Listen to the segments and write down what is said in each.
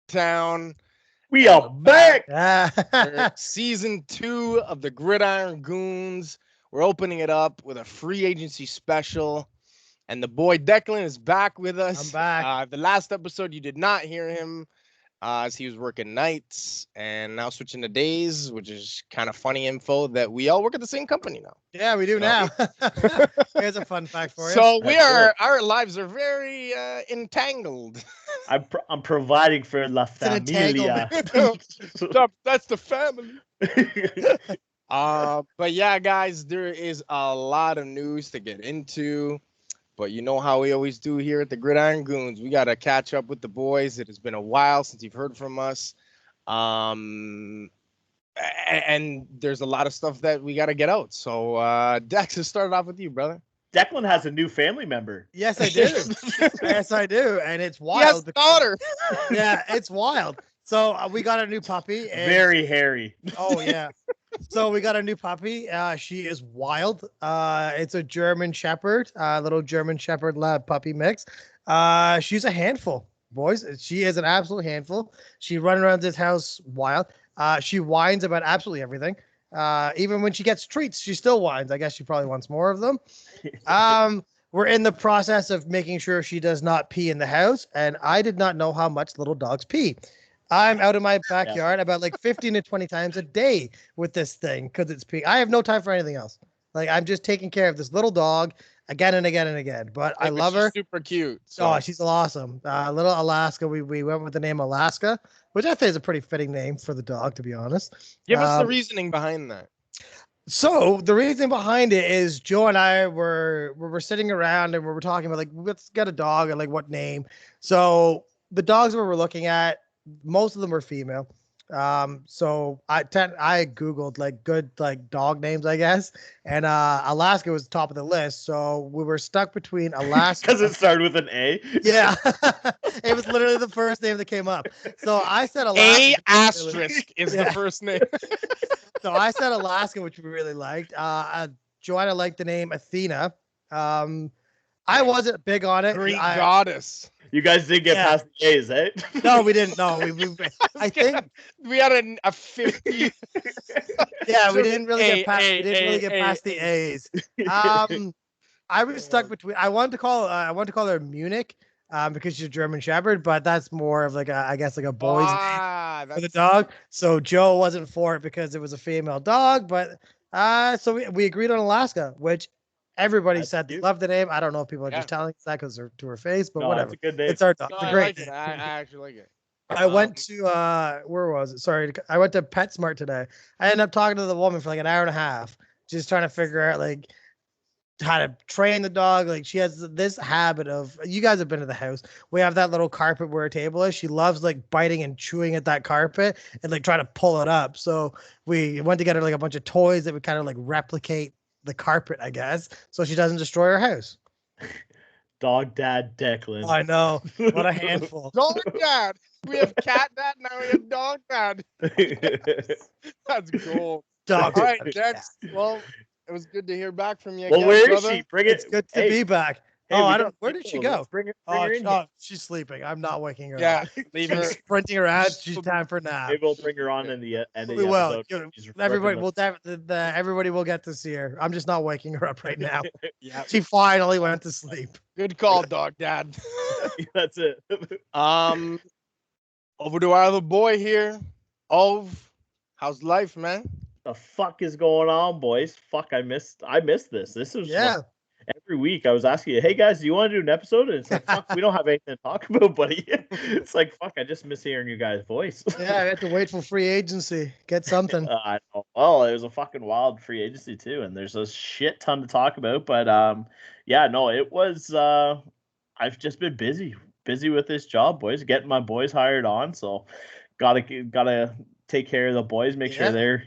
town. We And are back. Yeah. season 2 of the Gridiron Goons. We're opening it up with a free agency special. And the boy Declan is back with us. I'm back. The last episode, you did not hear him as he was working nights and now switching to days, which is kind of funny info that we all work at the same company now. Yeah, we do So- now. Here's a fun fact for you. So That's our lives are very entangled. I'm providing for La an Familia. Stop, that's the family. But yeah, guys, there is a lot of news to get into. But you know how we always do here at the Gridiron Goons. We got to catch up with the boys. It has been a while since you've heard from us. And there's a lot of stuff that we got to get out. So, Dex, let's start off with you, brother. Declan has a new family member. Yes, I do. Yes, I do. And it's He has wild. a daughter. Yeah, it's wild. So we got a new puppy. And, Very hairy. Oh, yeah. So we got a new puppy. She is wild. It's a German Shepherd, little German Shepherd lab puppy mix. She's a handful, boys. She is an absolute handful. She runs around this house wild. She whines about absolutely everything. Even when she gets treats, she still whines. I guess she probably wants more of them. We're in the process of making sure she does not pee in the house, and I did not know how much little dogs pee. I'm out of my backyard about like 15 to 20 times a day with this thing because it's pee. I have no time for anything else. Like I'm just taking care of this little dog again and again and again. But I love her. Super cute. So. Oh, she's awesome. Little Alaska. We went with the name Alaska, which I think is a pretty fitting name for the dog, to be honest. Give us the reasoning behind that. So the reason behind it is Joe and I were sitting around and we were talking about like let's get a dog and like what name. So the dogs we were looking at, most of them were female. So I googled like good like dog names, I guess, and Alaska was top of the list. So we were stuck between Alaska Because it started with an A. Yeah, it was literally the first name that came up. So I said Alaska. A asterisk is the Yeah. first name. So I said Alaska, which we really liked. Joanna liked the name Athena. I wasn't big on it. Greek goddess. You guys did get past the A's, eh? No, we didn't. No, I think We had a 50. yeah, we didn't really A, get past. A, We didn't really A, get A. past the A's. I was stuck between. I wanted to call her Munich, because she's a German Shepherd, but that's more of like I guess like a boy's name for the dog. So Joe wasn't for it because it was a female dog, but so we agreed on Alaska, which everybody said they loved the name. I don't know if people are just telling us that because they're to her face, but No, whatever. it's a good name. It's our dog. No, It's a I great like it. name. I actually like it. I went to where was it? Sorry, I went to PetSmart today. I ended up talking to the woman for like an hour and a half, just trying to figure out like how to train the dog. Like she has this habit of, you guys have been to the house. We have that little carpet where her table is. She loves like biting and chewing at that carpet and like trying to pull it up. So we went to get her like a bunch of toys that would kind of like replicate the carpet, I guess, so she doesn't destroy her house. Dog Dad Declan. I know. What a handful. Dog dad. We have cat dad. Now we have dog dad. That's gold. Dog. All right, Dex. Well, it was good to hear back from you. Well, again, where is brother. she? Bring it. It's good to Hey, be back. hey, Oh, we I got don't. Where did she people. go? Let's Bring her Oh, in here. she's sleeping. I'm not waking her Yeah, up. leave her. She's sprinting around. She's time for a nap. Maybe we'll bring her on in the end of the We will. episode. She's Everybody ripping will. Everybody will get to see her. I'm just not waking her up right now. Yeah, She finally went to sleep. good call, dog dad. the- That's it. Over to our other boy here. How's life, man? The fuck is going on, boys? Fuck, I missed this. This was Yeah. like, every week I was asking you, hey guys, do you want to do an episode? And it's like, fuck, we don't have anything to talk about, buddy. It's like, fuck, I just miss hearing your guys' voice. Yeah, I had to wait for free agency. Get something. I know. Well, it was a fucking wild free agency too, and there's a shit ton to talk about. But yeah, no, it was. I've just been busy with this job, boys. Getting my boys hired on, so gotta take care of the boys, make sure they're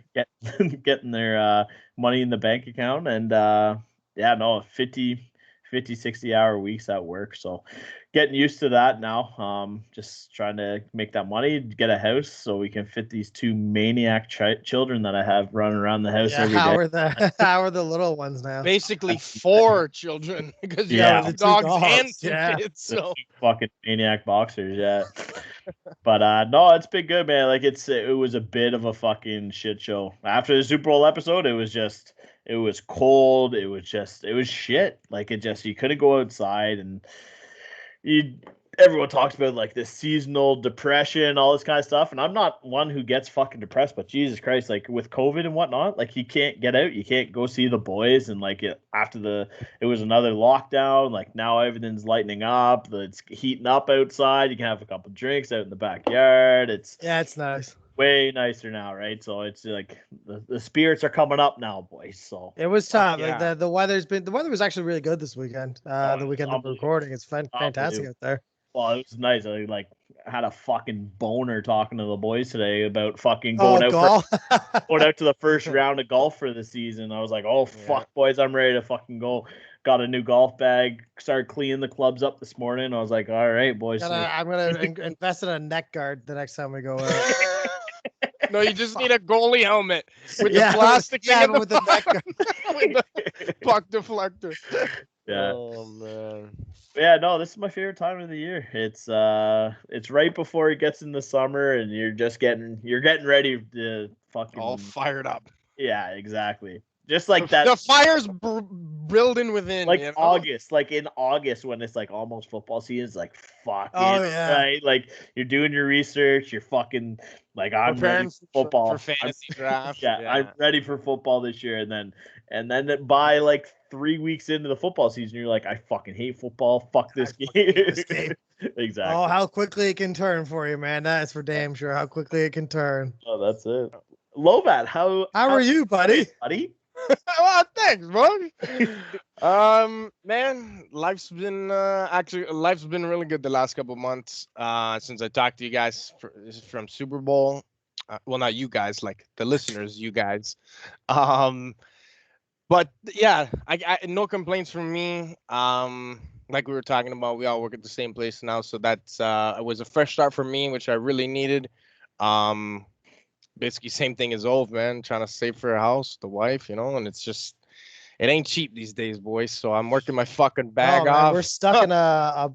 getting their money in the bank account, and yeah, no, 50, 60 hour weeks at work. So getting used to that now. Just trying to make that money, get a house so we can fit these two maniac children that I have running around the house every day. How are the little ones now? Basically 4 children because you Yeah. have The two dogs dogs, and 2 yeah. kids. So Fucking maniac boxers, yeah. But no, it's been good, man. Like it was a bit of a fucking shit show. After the Super Bowl episode, it was cold. It was shit. Like you couldn't go outside, and you everyone talks about like this seasonal depression, all this kind of stuff. And I'm not one who gets fucking depressed, but Jesus Christ, like with COVID and whatnot, like you can't get out, you can't go see the boys, and like it was another lockdown. Like now everything's lightening up, it's heating up outside. You can have a couple drinks out in the backyard. It's nice. way nicer now, right? So it's like the spirits are coming up now, boys. So It was tough. yeah. Like the weather was actually really good this weekend. The weekend that we're recording, it's fantastic out there. Well, it was nice. I had a fucking boner talking to the boys today about fucking going out to the first round of golf for the season. I was like, oh fuck, boys, I'm ready to fucking go. Got a new golf bag. Started cleaning the clubs up this morning. I was like, all right, boys. I'm gonna invest in a neck guard the next time we go out. No, you just need a goalie helmet with the plastic thing with the neck guard. with the puck deflector. Yeah. Oh man. Yeah, no, this is my favorite time of the year. It's right before it gets in the summer, and you're getting ready to fucking all fired up. Yeah, exactly. Just like that. The fire's building within. Like you know? August, like in August when it's like almost football season, it's like fuck. Oh yeah. Right? Like you're doing your research, you're fucking like I'm ready for football. For fantasy draft. Yeah, I'm ready for football this year, and then by like 3 weeks into the football season, you're like, I fucking hate football. Fuck this game. Exactly. Oh, how quickly it can turn for you, man. That is for damn sure. How quickly it can turn. Oh, that's it. Lovat, how are you, buddy? Buddy. Well, thanks, bro. Man, life's been really good the last couple months. Since I talked to you guys from Super Bowl. Well, not you guys, like the listeners, you guys. But yeah, I no complaints from me. Like we were talking about, we all work at the same place now, so that's it was a fresh start for me, which I really needed. Basically same thing as old, man, trying to save for a house, the wife, and it's just, it ain't cheap these days, boys. So I'm working my fucking bag off. We're stuck in a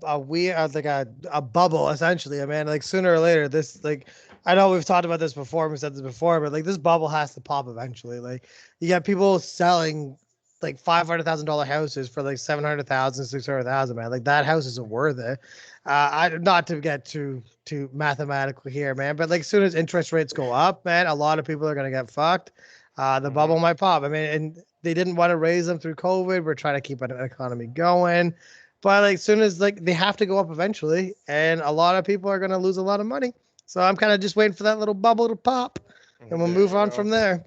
bubble, essentially. I mean, like sooner or later, this, like, I know we've talked about this before, we said this before, but like this bubble has to pop eventually. Like you got people selling like $500,000 houses for like 700,000, 600,000, man. Like that house isn't worth it. I not to get too mathematical here, man, but like as soon as interest rates go up, man, a lot of people are gonna get fucked. The bubble might pop. I mean, and they didn't want to raise them through COVID. We're trying to keep an economy going, but like as soon as like they have to go up eventually, and a lot of people are gonna lose a lot of money. So I'm kind of just waiting for that little bubble to pop, and we'll move on from there.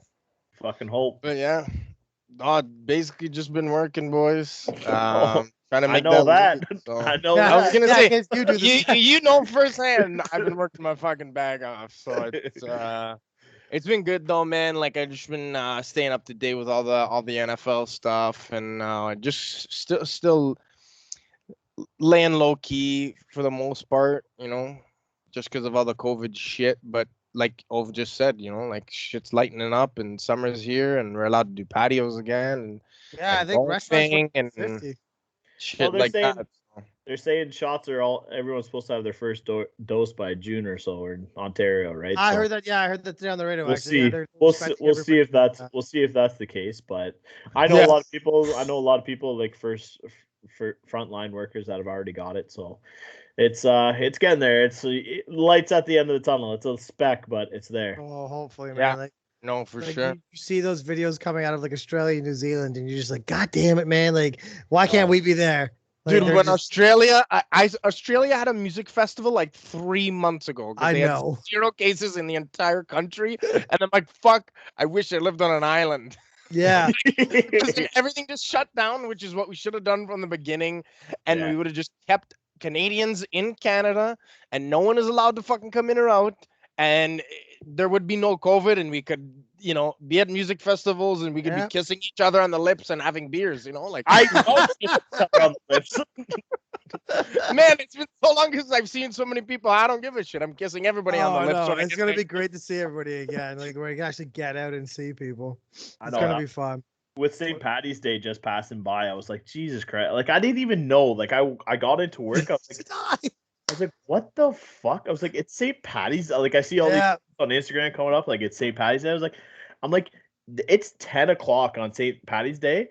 Fucking hope. But yeah, basically just been working, boys. Trying to make I know that. So. I know. I was gonna say you do this. you know firsthand. I've been working my fucking bag off, so it's been good though, man. Like I just been staying up to date with all the NFL stuff, and just still laying low key for the most part, just because of all the COVID shit. But like Ove just said, like shit's lightening up, and summer's here, and we're allowed to do patios again. And I think restaurants and 50. Shit like that. They're saying shots everyone's supposed to have their first dose by June or so, or in Ontario, right? I heard that. Yeah, I heard that today on the radio. We'll see. We'll see if that's the case. But I know a lot of people. I know a lot of people like for frontline workers that have already got it. So it's getting there. It's lights at the end of the tunnel. It's a speck, but it's there. Oh, hopefully, man. Yeah. Like, no, for sure. You see those videos coming out of like Australia, New Zealand, and you're just like, God damn it, man! Like, why can't we be there? Like, dude, when Australia had a music festival like 3 months ago. I know. Had 0 cases in the entire country, and I'm like, fuck! I wish I lived on an island. Yeah. Everything just shut down, which is what we should have done from the beginning, and we would have just kept Canadians in Canada, and no one is allowed to fucking come in or out. And there would be no COVID, and we could, be at music festivals, and we could be kissing each other on the lips and having beers, like I love kissing each other on the lips. Man, it's been so long since I've seen so many people. I don't give a shit. I'm kissing everybody on the lips. No, it's gonna be great to see everybody again. Like where you can actually get out and see people. It's gonna be fun. With St. Patty's Day just passing by, I was like, Jesus Christ! Like I didn't even know. Like I got into work. I was like, I was like, what the fuck? I was like, it's St. Patty's. Like, I see all these on Instagram coming up, like it's St. Patty's Day. I'm like, it's 10 o'clock on St. Patty's Day.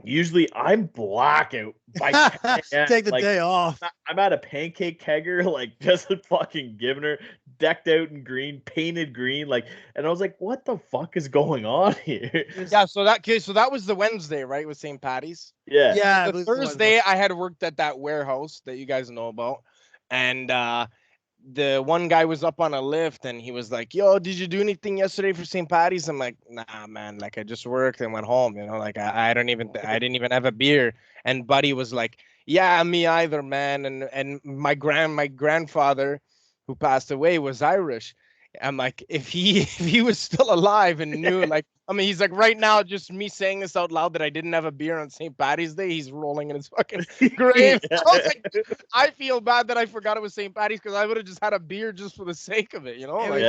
Usually I'm blackout by 10 a.m. Take the day off. I'm at a pancake kegger, like just fucking giving her decked out in green, painted green, like, and I was like, what the fuck is going on here? Yeah, so that was the Wednesday, right? With St. Patty's. Yeah. Yeah. The Thursday I had worked at that warehouse that you guys know about, and the one guy was up on a lift and he was like, yo, did you do anything yesterday for St. Patty's? I'm like, nah, man, like I just worked and went home, like I didn't even have a beer. And Buddy was like, yeah, me either, man. And my grandfather who passed away was Irish. I'm like, if he was still alive and knew, like, I mean, he's like, right now, just me saying this out loud that I didn't have a beer on St. Patty's Day, he's rolling in his fucking grave. I was like, I feel bad that I forgot it was St. Patty's because I would have just had a beer just for the sake of it, Like,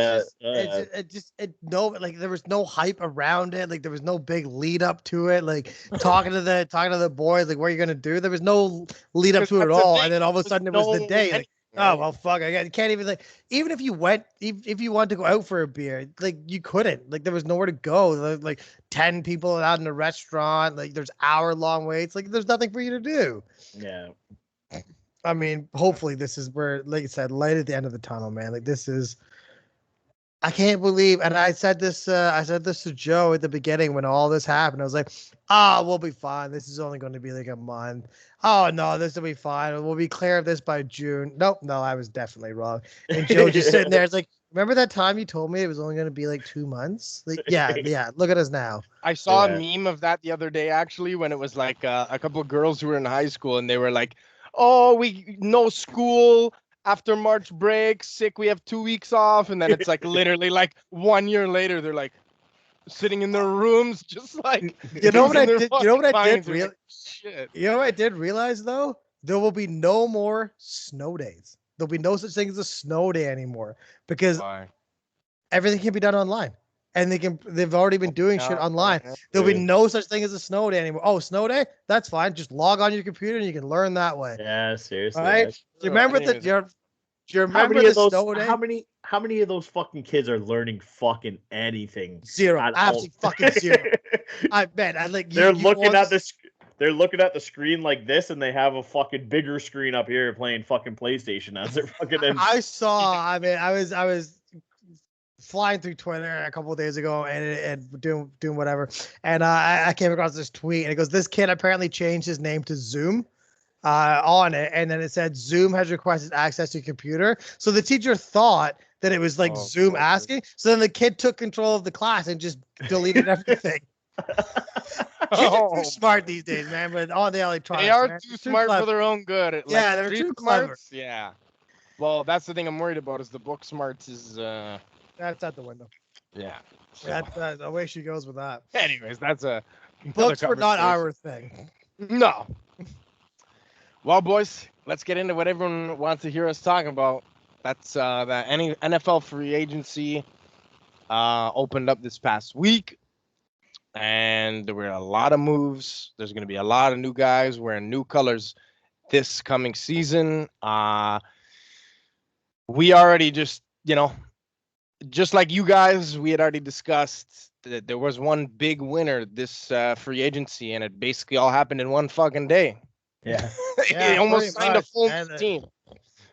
like there was no hype around it. Like there was no big lead up to it. Like talking to the boys, like what are you gonna do? There was no lead up to it at all, and then all of a sudden it was the day. Like, oh well, fuck! I can't even like. Even if you went, if you wanted to go out for a beer, like you couldn't. Like there was nowhere to go. Like 10 people out in a restaurant. Like there's hour-long waits. Like there's nothing for you to do. Yeah. I mean, hopefully this is where, like I said, light at the end of the tunnel, man. Like this is. I can't believe, and I said this to Joe at the beginning when all this happened. I was like, we'll be fine. This is only going to be like a month. Oh no, this will be fine. We'll be clear of this by June. Nope, no, I was definitely wrong. And Joe just sitting there. It's like, remember that time you told me it was only going to be like 2 months? Like, yeah. Look at us now. I saw a meme of that the other day, actually, when it was like a couple of girls who were in high school and they were like, oh, no school. After March break, sick, we have 2 weeks off, and then it's like literally like 1 year later, they're like sitting in their rooms, just like you know what I did. You know what I did realize? Shit. You know what I did realize though? There will be no more snow days. There'll be no such thing as a snow day anymore because everything can be done online, and they've already been doing shit online. There'll be no such thing as a snow day anymore. Oh, snow day? That's fine. Just log on your computer and you can learn that way. Yeah, seriously. All right. Do you remember that? Do you remember the snow day? How many of those fucking kids are learning fucking anything? Zero. Absolutely fucking zero. I bet. They're looking at the screen like this, and they have a fucking bigger screen up here playing fucking PlayStation as they're fucking. I was flying through Twitter a couple of days ago and doing whatever, and I came across this tweet, and it goes, "This kid apparently changed his name to Zoom." On it, and then it said Zoom has requested access to your computer. So the teacher thought that it was like Zoom asking. So then the kid took control of the class and just deleted everything. Kids are too smart these days, man. But all the electronics, they are too smart for their own good. They're too clever. Yeah. Well, that's the thing I'm worried about is the book smarts is. That's out the window. Yeah. So. That's the way she goes with that. Anyways, that's a. Books were not our thing. No. Well, boys, let's get into what everyone wants to hear us talking about. That's the NFL free agency opened up this past week, and there were a lot of moves. There's going to be a lot of new guys wearing new colors this coming season. We already just like you guys, we had already discussed that there was one big winner this free agency, and it basically all happened in one fucking day. Yeah. He almost signed a full team.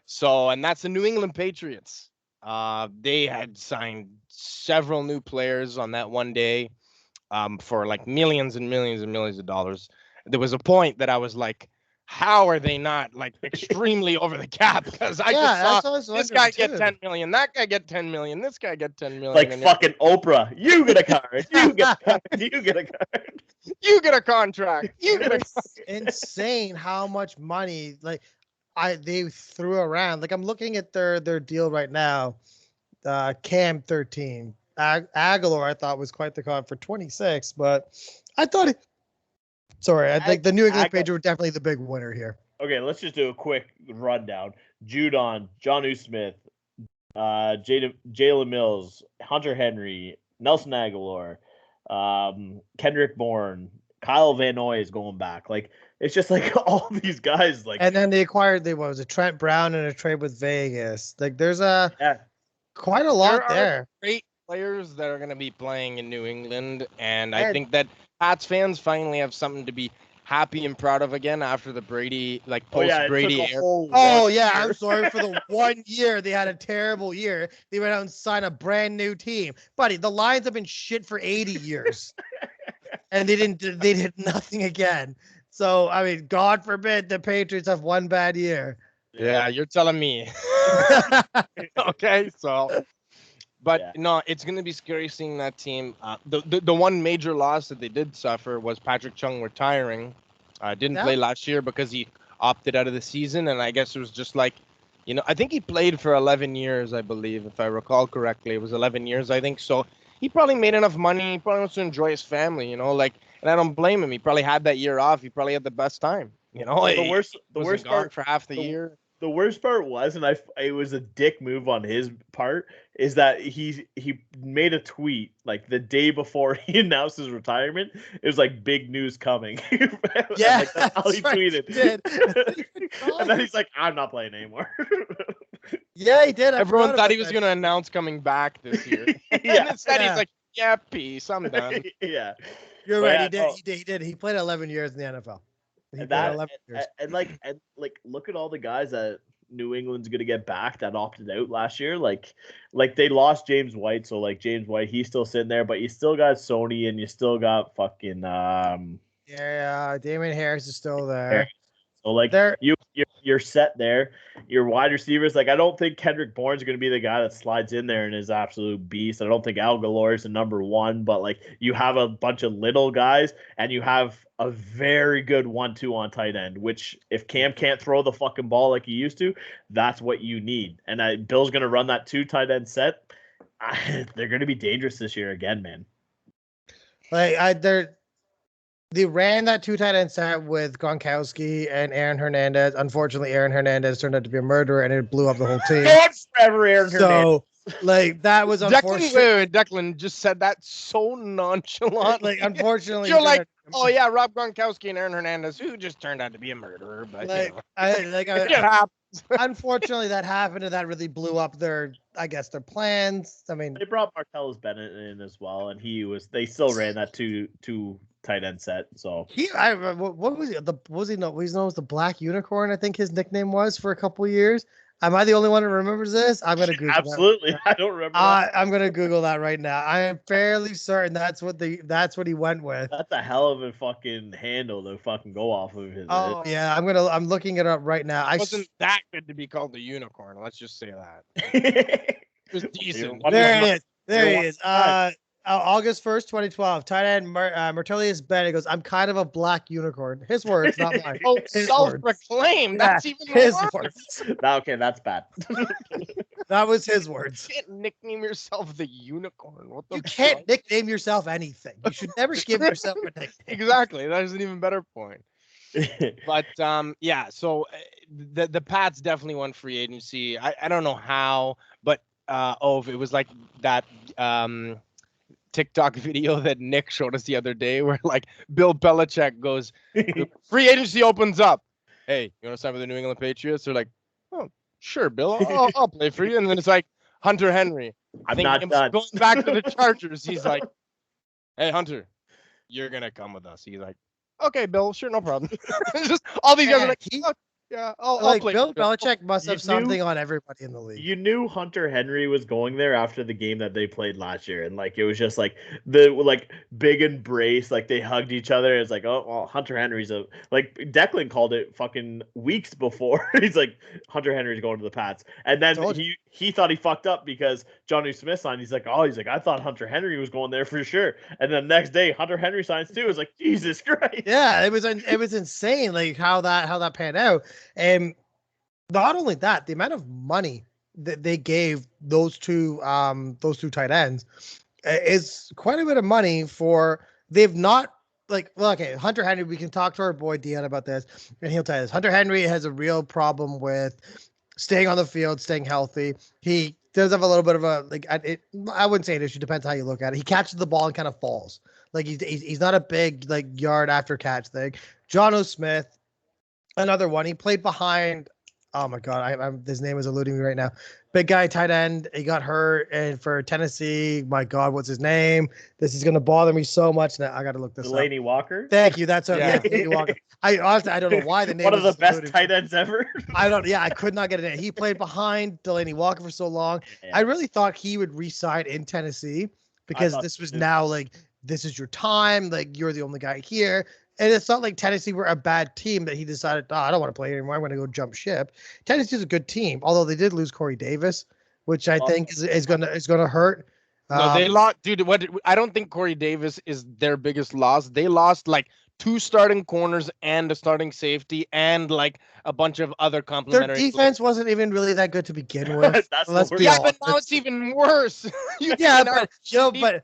So, and that's the New England Patriots. They had signed several new players on that one day for like millions and millions and millions of dollars. There was a point that I was like, how are they not like extremely over the cap? Because I just saw this guy get 10 million, that guy get 10 million, this guy get 10 million. Like fucking Oprah. You get a card. You get a card. You get a card. You get a contract. You get It's insane how much money they threw around. Like I'm looking at their deal right now. Cam 13. Aguilar I thought was quite the con for 26, but I thought I think the New England Patriots were definitely the big winner here. Okay, let's just do a quick rundown. Judon, Jonnu Smith, Jalen Mills, Hunter Henry, Nelson Aguilar, Kendrick Bourne, Kyle Van Noy is going back. Like It's just like all these guys like. And then they acquired what was it, Trent Brown in a trade with Vegas. Like there's quite a lot there. Great players that are going to be playing in New England, and I And- think that Pats fans finally have something to be happy and proud of again after the Brady, like post Brady era. I'm sorry for the 1 year they had a terrible year. They went out and signed a brand new team, buddy. The Lions have been shit for 80 years, and they did nothing again. So I mean, God forbid the Patriots have one bad year. Yeah, you're telling me. Okay, so. But no, it's going to be scary seeing that team. The one major loss that they did suffer was Patrick Chung retiring. Didn't play last year because he opted out of the season. And I guess it was just like, I think he played for 11 years, I believe, if I recall correctly. It was 11 years, I think. So he probably made enough money. He probably wants to enjoy his family, and I don't blame him. He probably had that year off. He probably had the best time. The worst part for half the year. The worst part was, and it was a dick move on his part, is that he made a tweet like the day before he announced his retirement. It was like big news coming. Yeah, like, that's how he tweeted. And then he's like, "I'm not playing anymore." Yeah, he did. Everyone thought he was going to announce coming back this year. Yeah. And instead he's like, "Yeah, peace. I'm done." Yeah, you're right. He did. He played 11 years in the NFL. And look at all the guys that New England's gonna get back that opted out last year. Like they lost James White, so like James White, he's still sitting there, but you still got Sony and you still got fucking Damian Harris is still there. So like you're set there. Your wide receivers, like I don't think Kendrick Bourne's going to be the guy that slides in there and is absolute beast. I don't think Al Galore is the number one, but like you have a bunch of little guys and you have a very good 1-2 on tight end, which if Cam can't throw the fucking ball like he used to, that's what you need. And Bill's going to run that 2 tight end set. They're going to be dangerous this year again, man. They ran that 2 tight end set with Gronkowski and Aaron Hernandez. Unfortunately, Aaron Hernandez turned out to be a murderer, and it blew up the whole team. Forever, Aaron Hernandez. Like that was unfortunate. Declan just said that so nonchalant. Like unfortunately, you're like, oh yeah, Rob Gronkowski and Aaron Hernandez, who just turned out to be a murderer. But it happens. Unfortunately, that happened, and that really blew up their plans. I mean, they brought Martellus Bennett in as well, and they still ran that two tight end set. So what was he? He's known as the Black Unicorn, I think his nickname was for a couple of years. Am I the only one who remembers this? I'm gonna Google absolutely. That. I don't remember. I'm gonna Google that right now. I am fairly certain that's what he went with. That's a hell of a fucking handle to fucking go off of. Oh yeah, I'm looking it up right now. It wasn't that good to be called the unicorn. Let's just say that. It was decent. There it is. There he is. August 1st, 2012. Tight end Martellus Bennett goes, "I'm kind of a black unicorn." His words, not mine. Oh, self-proclaimed. That's even his words. Okay, that's bad. That was his words. You can't nickname yourself the unicorn. What the You can't nickname yourself anything. You should never give yourself a nickname. Exactly. That is an even better point. But yeah, so the Pats definitely won free agency. I don't know how, but if it was like that TikTok video that Nick showed us the other day where like Bill Belichick goes, free agency opens up. Hey, you want to sign with the New England Patriots? They're like, oh, sure, Bill, I'll play for you. And then it's like Hunter Henry. I'm not done. Going back to the Chargers, he's like, hey, Hunter, you're going to come with us. He's like, okay, Bill, sure, no problem. Just all these guys are like, yeah, I'll play. Bill Belichick must have something on everybody in the league. You knew Hunter Henry was going there after the game that they played last year, and like it was just like the big embrace, like they hugged each other. It's like, oh well, Hunter Henry's Declan called it fucking weeks before. He's like, Hunter Henry's going to the Pats, and then he thought he fucked up because Johnny Smith signed. He's like, I thought Hunter Henry was going there for sure, and then the next day Hunter Henry signs too. It was like, Jesus Christ. Yeah, it was insane, like how that panned out. And not only that, the amount of money that they gave those two tight ends is quite a bit of money for. They've not Hunter Henry. We can talk to our boy Dion about this, and he'll tell us Hunter Henry has a real problem with staying on the field, staying healthy. He does have a little bit of a I wouldn't say an issue. Depends how you look at it. He catches the ball and kind of falls. Like he's not a big like yard after catch thing. John O. Smith, another one. He played behind. Oh my God, his name is eluding me right now. Big guy, tight end. He got hurt, and for Tennessee, my God, what's his name? This is gonna bother me so much now. I got to look this up. Delaney Walker. Thank you. That's Delaney Walker. I honestly I don't know why the name. One of the was best eluding tight me. ends ever. I could not get it in. He played behind Delaney Walker for so long. Yeah. I really thought he would re-sign in Tennessee because this was now like, this is your time. Like, you're the only guy here. And it's not like Tennessee were a bad team that he decided, I don't want to play anymore. I'm going to go jump ship. Tennessee's a good team, although they did lose Corey Davis, which I think is gonna hurt. No, they lost, dude. I don't think Corey Davis is their biggest loss. They lost like 2 starting corners and a starting safety and like a bunch of other Their complementary. defense wasn't even really that good to begin with. That's Let's the be worst. Yeah, honest. but now it's even worse. Yeah, but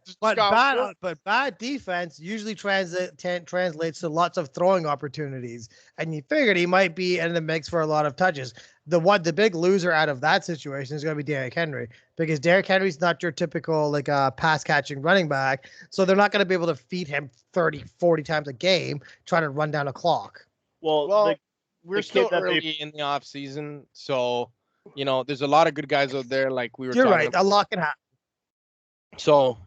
but bad defense usually translates to lots of throwing opportunities, and you figured he might be in the mix for a lot of touches. The big loser out of that situation is going to be Derrick Henry, because Derrick Henry's not your typical like pass catching running back, so they're not going to be able to feed him 30-40 times a game trying to run down a clock. Well, we're the still kid that early in the off season, so there's a lot of good guys out there. Like we were. You're talking right. about. A lot can happen. So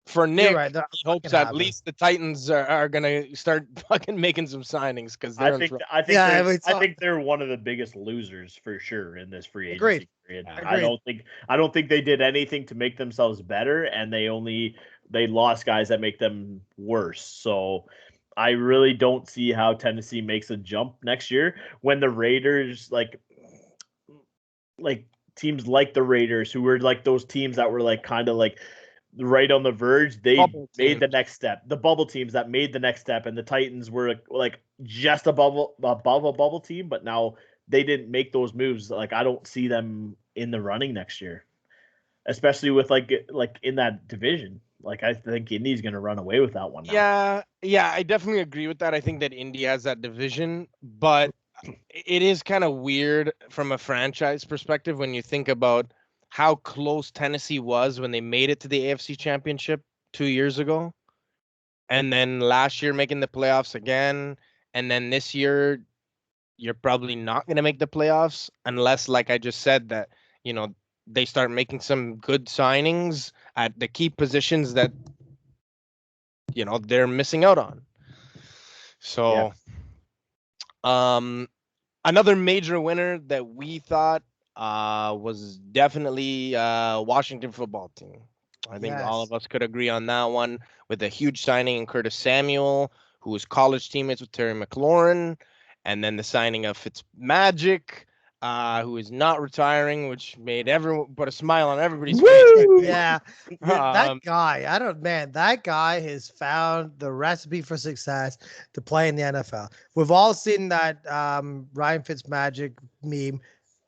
for Nick, You're right. he hopes at least the Titans are gonna start fucking making some signings, because they're I think they're one of the biggest losers for sure in this free agency period. I don't think they did anything to make themselves better, and they lost guys that make them worse. So I really don't see how Tennessee makes a jump next year when the Raiders like teams like the Raiders, who were like those teams that were like kind of like right on the verge, they made the next step. The bubble teams that made the next step, and the Titans were like just above a bubble team, but now they didn't make those moves. Like, I don't see them in the running next year, especially with like in that division. Like, I think Indy's going to run away with that one now. Yeah, I definitely agree with that. I think that Indy has that division, but it is kind of weird from a franchise perspective when you think about how close Tennessee was when they made it to the AFC Championship 2 years ago, and then last year making the playoffs again, and then this year you're probably not going to make the playoffs unless, like I just said, that they start making some good signings at the key positions that they're missing out on. So another major winner that we thought was definitely Washington football team. I think all of us could agree on that one, with a huge signing in Curtis Samuel, who was college teammates with Terry McLaurin, and then the signing of Fitzmagic, who is not retiring, which made everyone put a smile on everybody's face. Yeah, that guy. That guy has found the recipe for success to play in the NFL. We've all seen that Ryan Fitzmagic meme.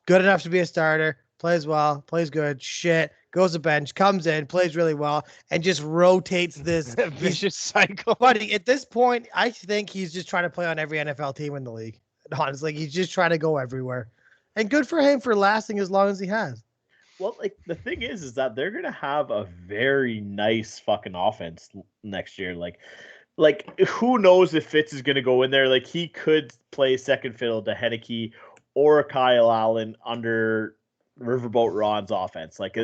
Good enough to be a starter, plays well, plays good, shit, goes to bench, comes in, plays really well, and just rotates this vicious cycle. Buddy, at this point, I think he's just trying to play on every NFL team in the league. Honestly, he's just trying to go everywhere. And good for him for lasting as long as he has. Well, like, the thing is that they're going to have a very nice fucking offense next year. Like who knows if Fitz is going to go in there. Like, he could play second fiddle to Henneke or Kyle Allen under Riverboat Ron's offense. Like,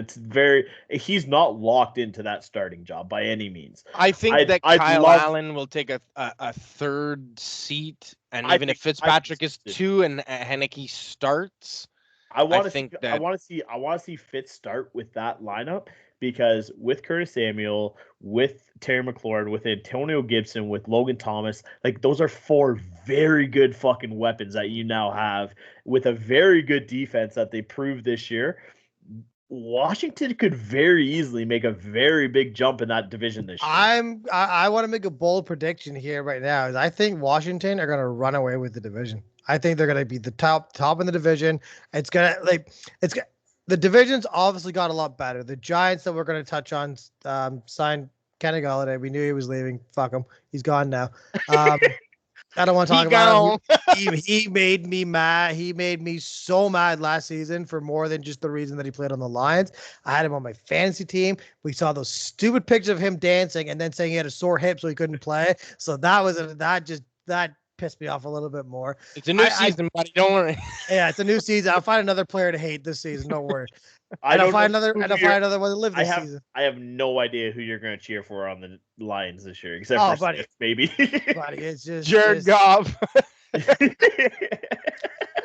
he's not locked into that starting job by any means. I think that Kyle Allen will take a third seat, and even if Fitzpatrick is 2 and Henneke starts, I want to see Fitz start with that lineup, because with Curtis Samuel, with Terry McLaurin, with Antonio Gibson, with Logan Thomas, like, those are 4 very good fucking weapons that you now have, with a very good defense that they proved this year. Washington could very easily make a very big jump in that division this year. I want to make a bold prediction here right now. I think Washington are going to run away with the division. I think they're going to be the top in the division. The division's obviously got a lot better. The Giants that we're going to touch on signed Kenny Golladay. We knew he was leaving. Fuck him. He's gone now. I don't want to talk He about him. gone. He made me mad. He made me so mad last season for more than just the reason that he played on the Lions. I had him on my fantasy team. We saw those stupid pictures of him dancing and then saying he had a sore hip so he couldn't play. So that pissed me off a little bit more. It's a new season, buddy. Don't worry. Yeah, it's a new season. I'll find another player to hate this season. Don't worry. I And I'll don't find know another who and I'll you're- find another one to live this season. I have no idea who you're going to cheer for on the Lions this year, except for buddy. Smith, maybe. Buddy, it's just Jared Goff.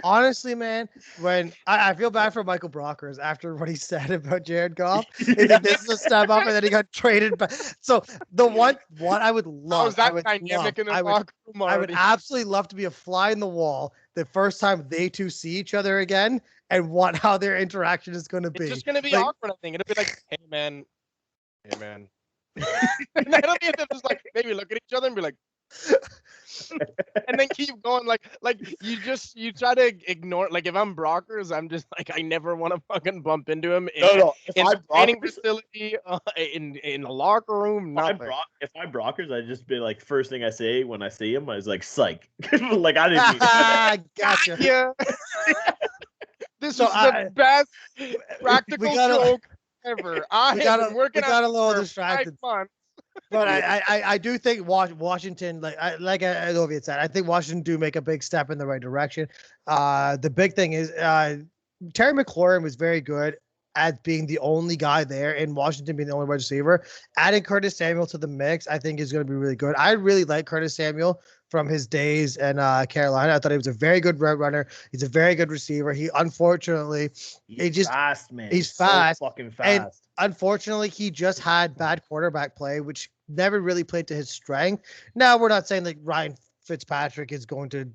honestly, man, when I feel bad for Michael Brockers after what he said about Jared Goff. This is a step up, and then he got traded back. So what I would love, How's that dynamic in the locker room I would already? absolutely love to be a fly in the wall the first time they two see each other again, and how their interaction is going to be. It's just gonna be Like, awkward. I think it'll be like, hey man. And that'll be just like maybe look at each other and be like, and then keep going. Like you try to ignore. Like if I'm Brockers, I'm just like I never want to fucking bump into him. No. In the training facility, in the locker room, nothing. If I'm Brockers, I'd just be like, first thing I say when I see him, I was like, psych. Like I didn't mean gotcha. Yeah. This is the best practical joke ever. I have been working we got a on little this for distracted. 5 months. But I do think Washington, like Oviet said, I think Washington do make a big step in the right direction. The big thing is Terry McLaurin was very good at being the only guy there, and Washington being the only wide receiver. Adding Curtis Samuel to the mix, I think, is going to be really good. I really like Curtis Samuel from his days in Carolina. I thought he was a very good route runner. He's a very good receiver. He unfortunately, he's fast, man. He's fast, so fucking fast. And unfortunately, he just had bad quarterback play, which never really played to his strength. Now, we're not saying that Ryan Fitzpatrick is going to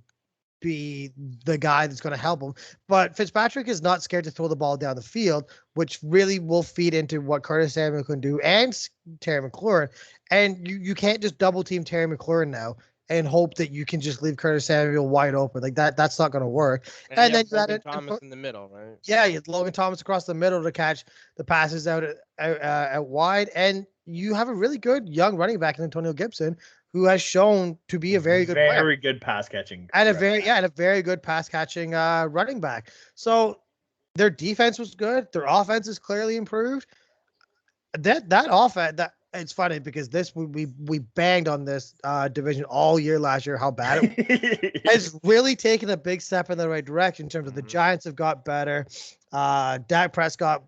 be the guy that's going to help him, but Fitzpatrick is not scared to throw the ball down the field, which really will feed into what Curtis Samuel can do and Terry McLaurin. And you can't just double team Terry McLaurin now and hope that you can just leave Curtis Samuel wide open. Like that's not going to work. And then you had Thomas in the middle, right? Yeah, you had Logan Thomas across the middle to catch the passes out wide, and you have a really good young running back in Antonio Gibson, who has shown to be a very good player. Good pass catching, and a very good pass catching running back. So their defense was good. Their offense is clearly improved. That offense it's funny because we banged on this division all year last year how bad it has really taken a big step in the right direction in terms of the Giants have got better. Dak Prescott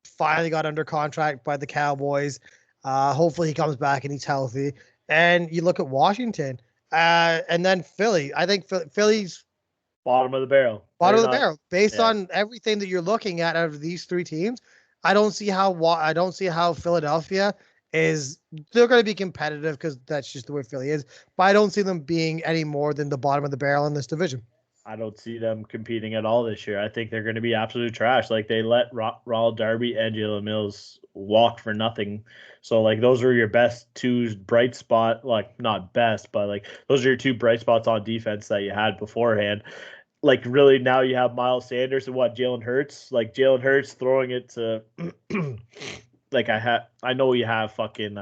finally got under contract by the Cowboys. Hopefully he comes back and he's healthy. And you look at Washington, and then Philly. I think Philly's bottom of the barrel. Based on everything that you're looking at out of these three teams. I don't see how Philadelphia is. They're going to be competitive because that's just the way Philly is. But I don't see them being any more than the bottom of the barrel in this division. I don't see them competing at all this year. I think they're going to be absolute trash. Like they let Ronald Darby and Jalen Mills walk for nothing. So like those are your best two bright spot, like not best, but like those are your two bright spots on defense that you had beforehand. Like really now you have Miles Sanders and Jalen Hurts. Like Jalen Hurts throwing it to like I know you have fucking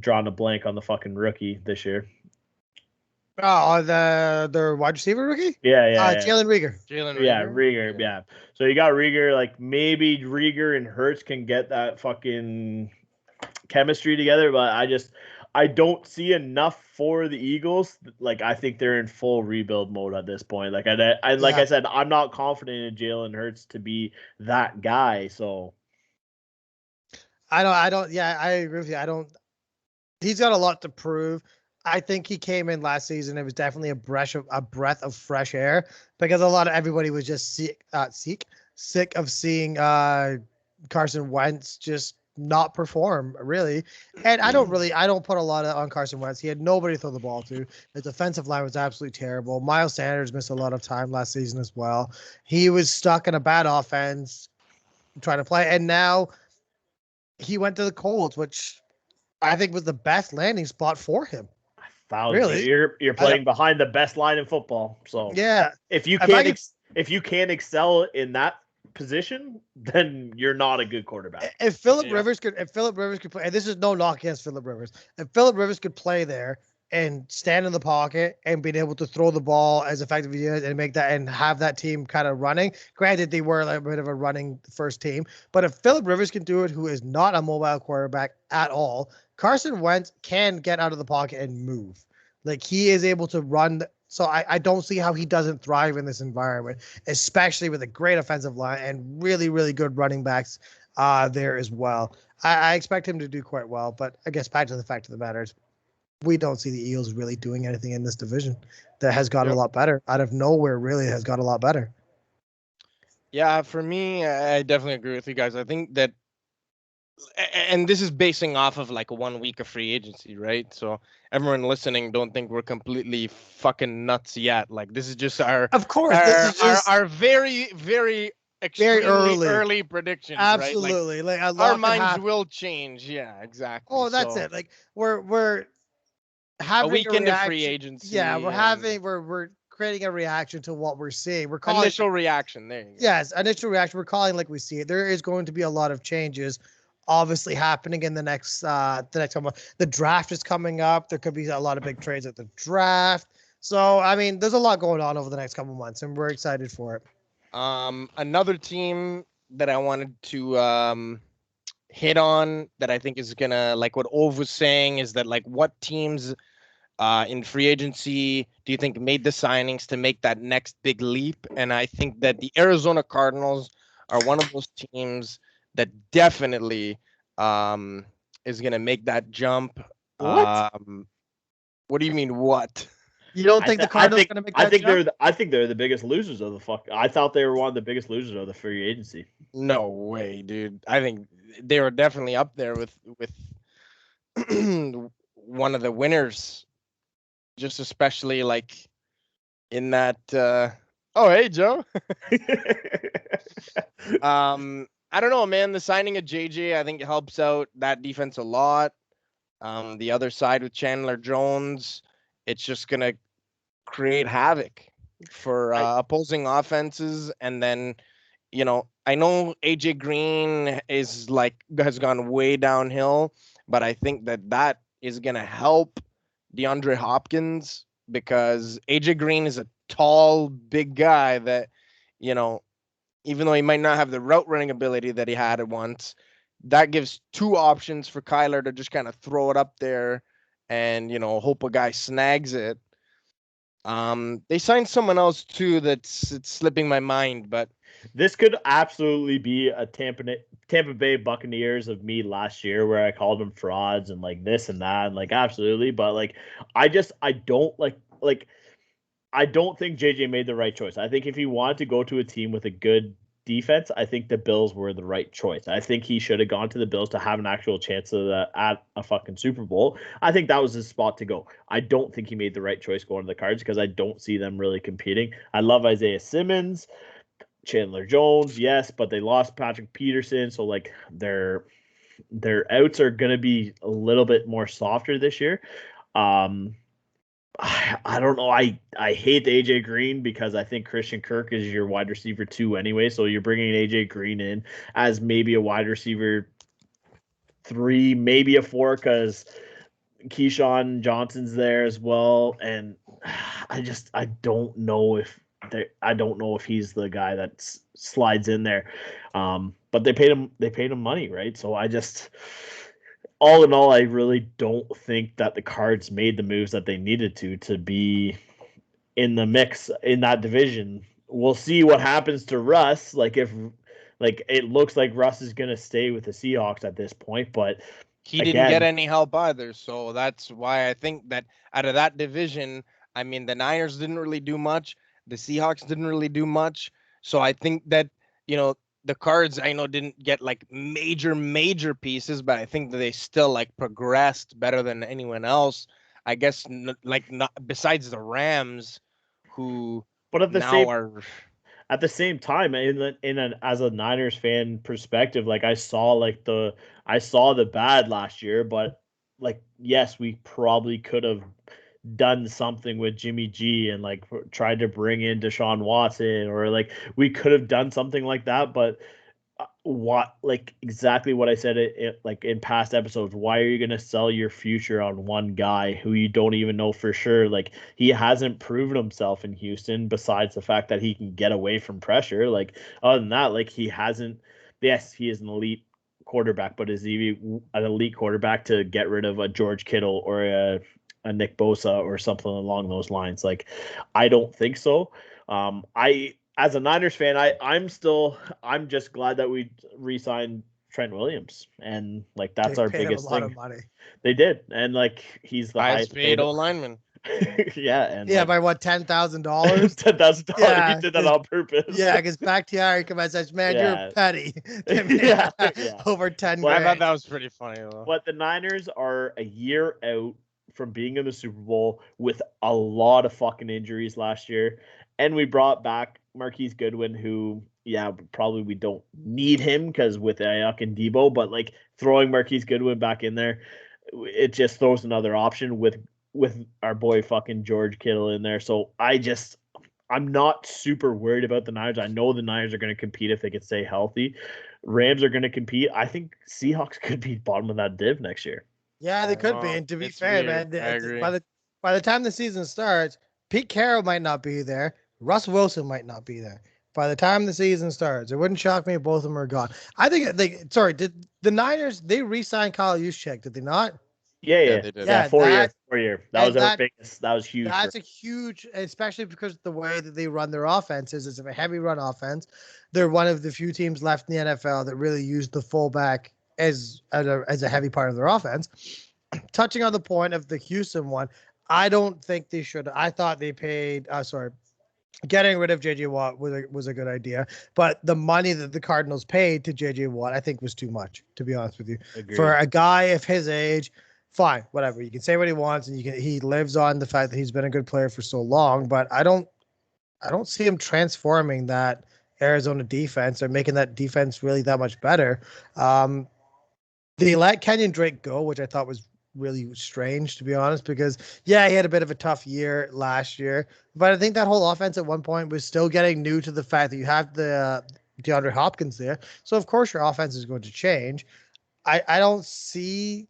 drawn a blank on the fucking rookie this year. Oh, their wide receiver rookie? Yeah. Jalen Reagor. Reagor. Yeah. So you got Reagor. Like maybe Reagor and Hurts can get that fucking chemistry together, but I don't see enough for the Eagles. Like I think they're in full rebuild mode at this point. Like I said, I'm not confident in Jalen Hurts to be that guy. So I don't. Yeah, I agree with you. He's got a lot to prove. I think he came in last season. It was definitely a breath of fresh air because everybody was just sick of seeing Carson Wentz just not perform really. And I don't put a lot on Carson Wentz. He had nobody to throw the ball to. His defensive line was absolutely terrible. Miles Sanders missed a lot of time last season as well. He was stuck in a bad offense trying to play. And now he went to the Colts, which I think was the best landing spot for him. Really? You're playing behind the best line in football. So yeah, if you can't excel in that position, then you're not a good quarterback. If Phillip Rivers could play, and this is no knock against Phillip Rivers. If Phillip Rivers could play there, and stand in the pocket and being able to throw the ball as effectively as and make that and have that team kind of running. Granted, they were a bit of a running first team, but if Phillip Rivers can do it, who is not a mobile quarterback at all, Carson Wentz can get out of the pocket and move. Like he is able to run. So I don't see how he doesn't thrive in this environment, especially with a great offensive line and really, really good running backs there as well. I expect him to do quite well, but I guess back to the fact of the matter is we don't see the Eagles really doing anything in this division that has gotten a lot better. Out of nowhere, really has got a lot better. Yeah, for me, I definitely agree with you guys. I think that, and this is basing off of like 1 week of free agency, right? So everyone listening, don't think we're completely fucking nuts yet. Like this is just of course, this is just our very, very extremely early predictions. Absolutely, right? Like our minds will change. Yeah, exactly. Oh, that's it. Like we're having a week into free agency. Yeah, we're creating a reaction to what we're seeing. We're calling initial reaction. There you go. Yes, initial reaction. We're calling like we see it. There is going to be a lot of changes obviously happening in the next month. The draft is coming up. There could be a lot of big trades at the draft. So I mean, there's a lot going on over the next couple months, and we're excited for it. Another team that I wanted to hit on that I think is gonna, like what Ove was saying, is that like what teams in free agency do you think made the signings to make that next big leap? And I think that the Arizona Cardinals are one of those teams that definitely is gonna make that jump. What? What do you mean what? You don't think the Cardinals are going to make that jump? I think they're the biggest losers of the fuck. I thought they were one of the biggest losers of the free agency. No way, dude. I think they were definitely up there with one of the winners. Just especially like in that oh hey Joe. I don't know, man. The signing of JJ, I think it helps out that defense a lot. The other side with Chandler Jones, it's just gonna create havoc for opposing offenses. And then, I know AJ Green has gone way downhill, but I think that is gonna help DeAndre Hopkins, because AJ Green is a tall, big guy that, even though he might not have the route running ability that he had at once, that gives two options for Kyler to just kind of throw it up there and, hope a guy snags it. They signed someone else too it's slipping my mind, but this could absolutely be a Tampa Bay Buccaneers of me last year, where I called them frauds and like this and that, and like absolutely. But like, I don't I don't think JJ made the right choice. I think if he wanted to go to a team with a good defense, I think the Bills were the right choice. I think he should have gone to the Bills to have an actual chance at a fucking Super Bowl. I think that was his spot to go. I don't think he made the right choice going to the Cards, because I don't see them really competing. I love Isaiah Simmons, Chandler Jones, yes, but they lost Patrick Peterson, so like their outs are going to be a little bit more softer this year. I don't know. I hate AJ Green, because I think Christian Kirk is your wide receiver 2 anyway. So you're bringing AJ Green in as maybe a wide receiver 3, maybe a 4, because Keyshawn Johnson's there as well. And I don't know if he's the guy that slides in there. But they paid him money, right? So all in all, I really don't think that the Cards made the moves that they needed to be in the mix in that division. We'll see what happens to Russ. Like if it looks like Russ is going to stay with the Seahawks at this point, but he didn't get any help either. So that's why I think that out of that division, I mean, the Niners didn't really do much. The Seahawks didn't really do much. So I think that, the Cards, I know, didn't get like major pieces, but I think that they still like progressed better than anyone else. I guess not besides the Rams, who but at the same time, as a Niners fan perspective, like I saw the bad last year, but like yes, we probably could have done something with Jimmy G and like tried to bring in Deshaun Watson, or like we could have done something like that, but what, like exactly what I said like in past episodes. Why are you going to sell your future on one guy who you don't even know for sure? Like, he hasn't proven himself in Houston besides the fact that he can get away from pressure. Like, other than that, like, he hasn't. Yes, he is an elite quarterback, but is he an elite quarterback to get rid of a George Kittle or a Nick Bosa or something along those lines? Like, I don't think so. I, as a Niners fan, I'm just glad that we re-signed Trent Williams, and like that's They our paid him a biggest lot thing. of money. They did, and like he's the Highest paid O lineman. yeah, and Yeah, like, by what, $10,000? $10,000. Yeah, He did that on purpose. Yeah, because Bakhtiari come out and says, "Man, Yeah. you're petty." Give me Yeah. over 10 Well, I grand. thought that was pretty funny though. But the Niners are a year out from being in the Super Bowl with a lot of fucking injuries last year. And we brought back Marquise Goodwin, who, yeah, probably we don't need him because with Ayuk and Debo, but like throwing Marquise Goodwin back in there, it just throws another option with our boy fucking George Kittle in there. So I'm not super worried about the Niners. I know the Niners are going to compete if they can stay healthy. Rams are going to compete. I think Seahawks could be bottom of that div next year. Yeah, they could be. And to be It's fair, weird. man, I agree. by the time the season starts, Pete Carroll might not be there. Russ Wilson might not be there. By the time the season starts, it wouldn't shock me if both of them are gone. I think did the Niners, they re-signed Kyle Juszczyk, did they not? Yeah, they did. Yeah, 4 year, that 4 year. That was our biggest. That was huge. That's a huge, especially because the way that they run their offenses is a heavy run offense. They're one of the few teams left in the NFL that really use the fullback as a heavy part of their offense. Touching on the point of the Houston one, I don't think they should. I thought they paid. Getting rid of JJ Watt was a good idea, but the money that the Cardinals paid to JJ Watt, I think, was too much. To be honest with you, Agreed. For a guy of his age. Fine, whatever. You can say what he wants, and he lives on the fact that he's been a good player for so long. But I don't see him transforming that Arizona defense or making that defense really that much better. They let Kenyon Drake go, which I thought was really strange, to be honest, because yeah, he had a bit of a tough year last year, but I think that whole offense at one point was still getting new to the fact that you have the DeAndre Hopkins there. So of course your offense is going to change. I don't see.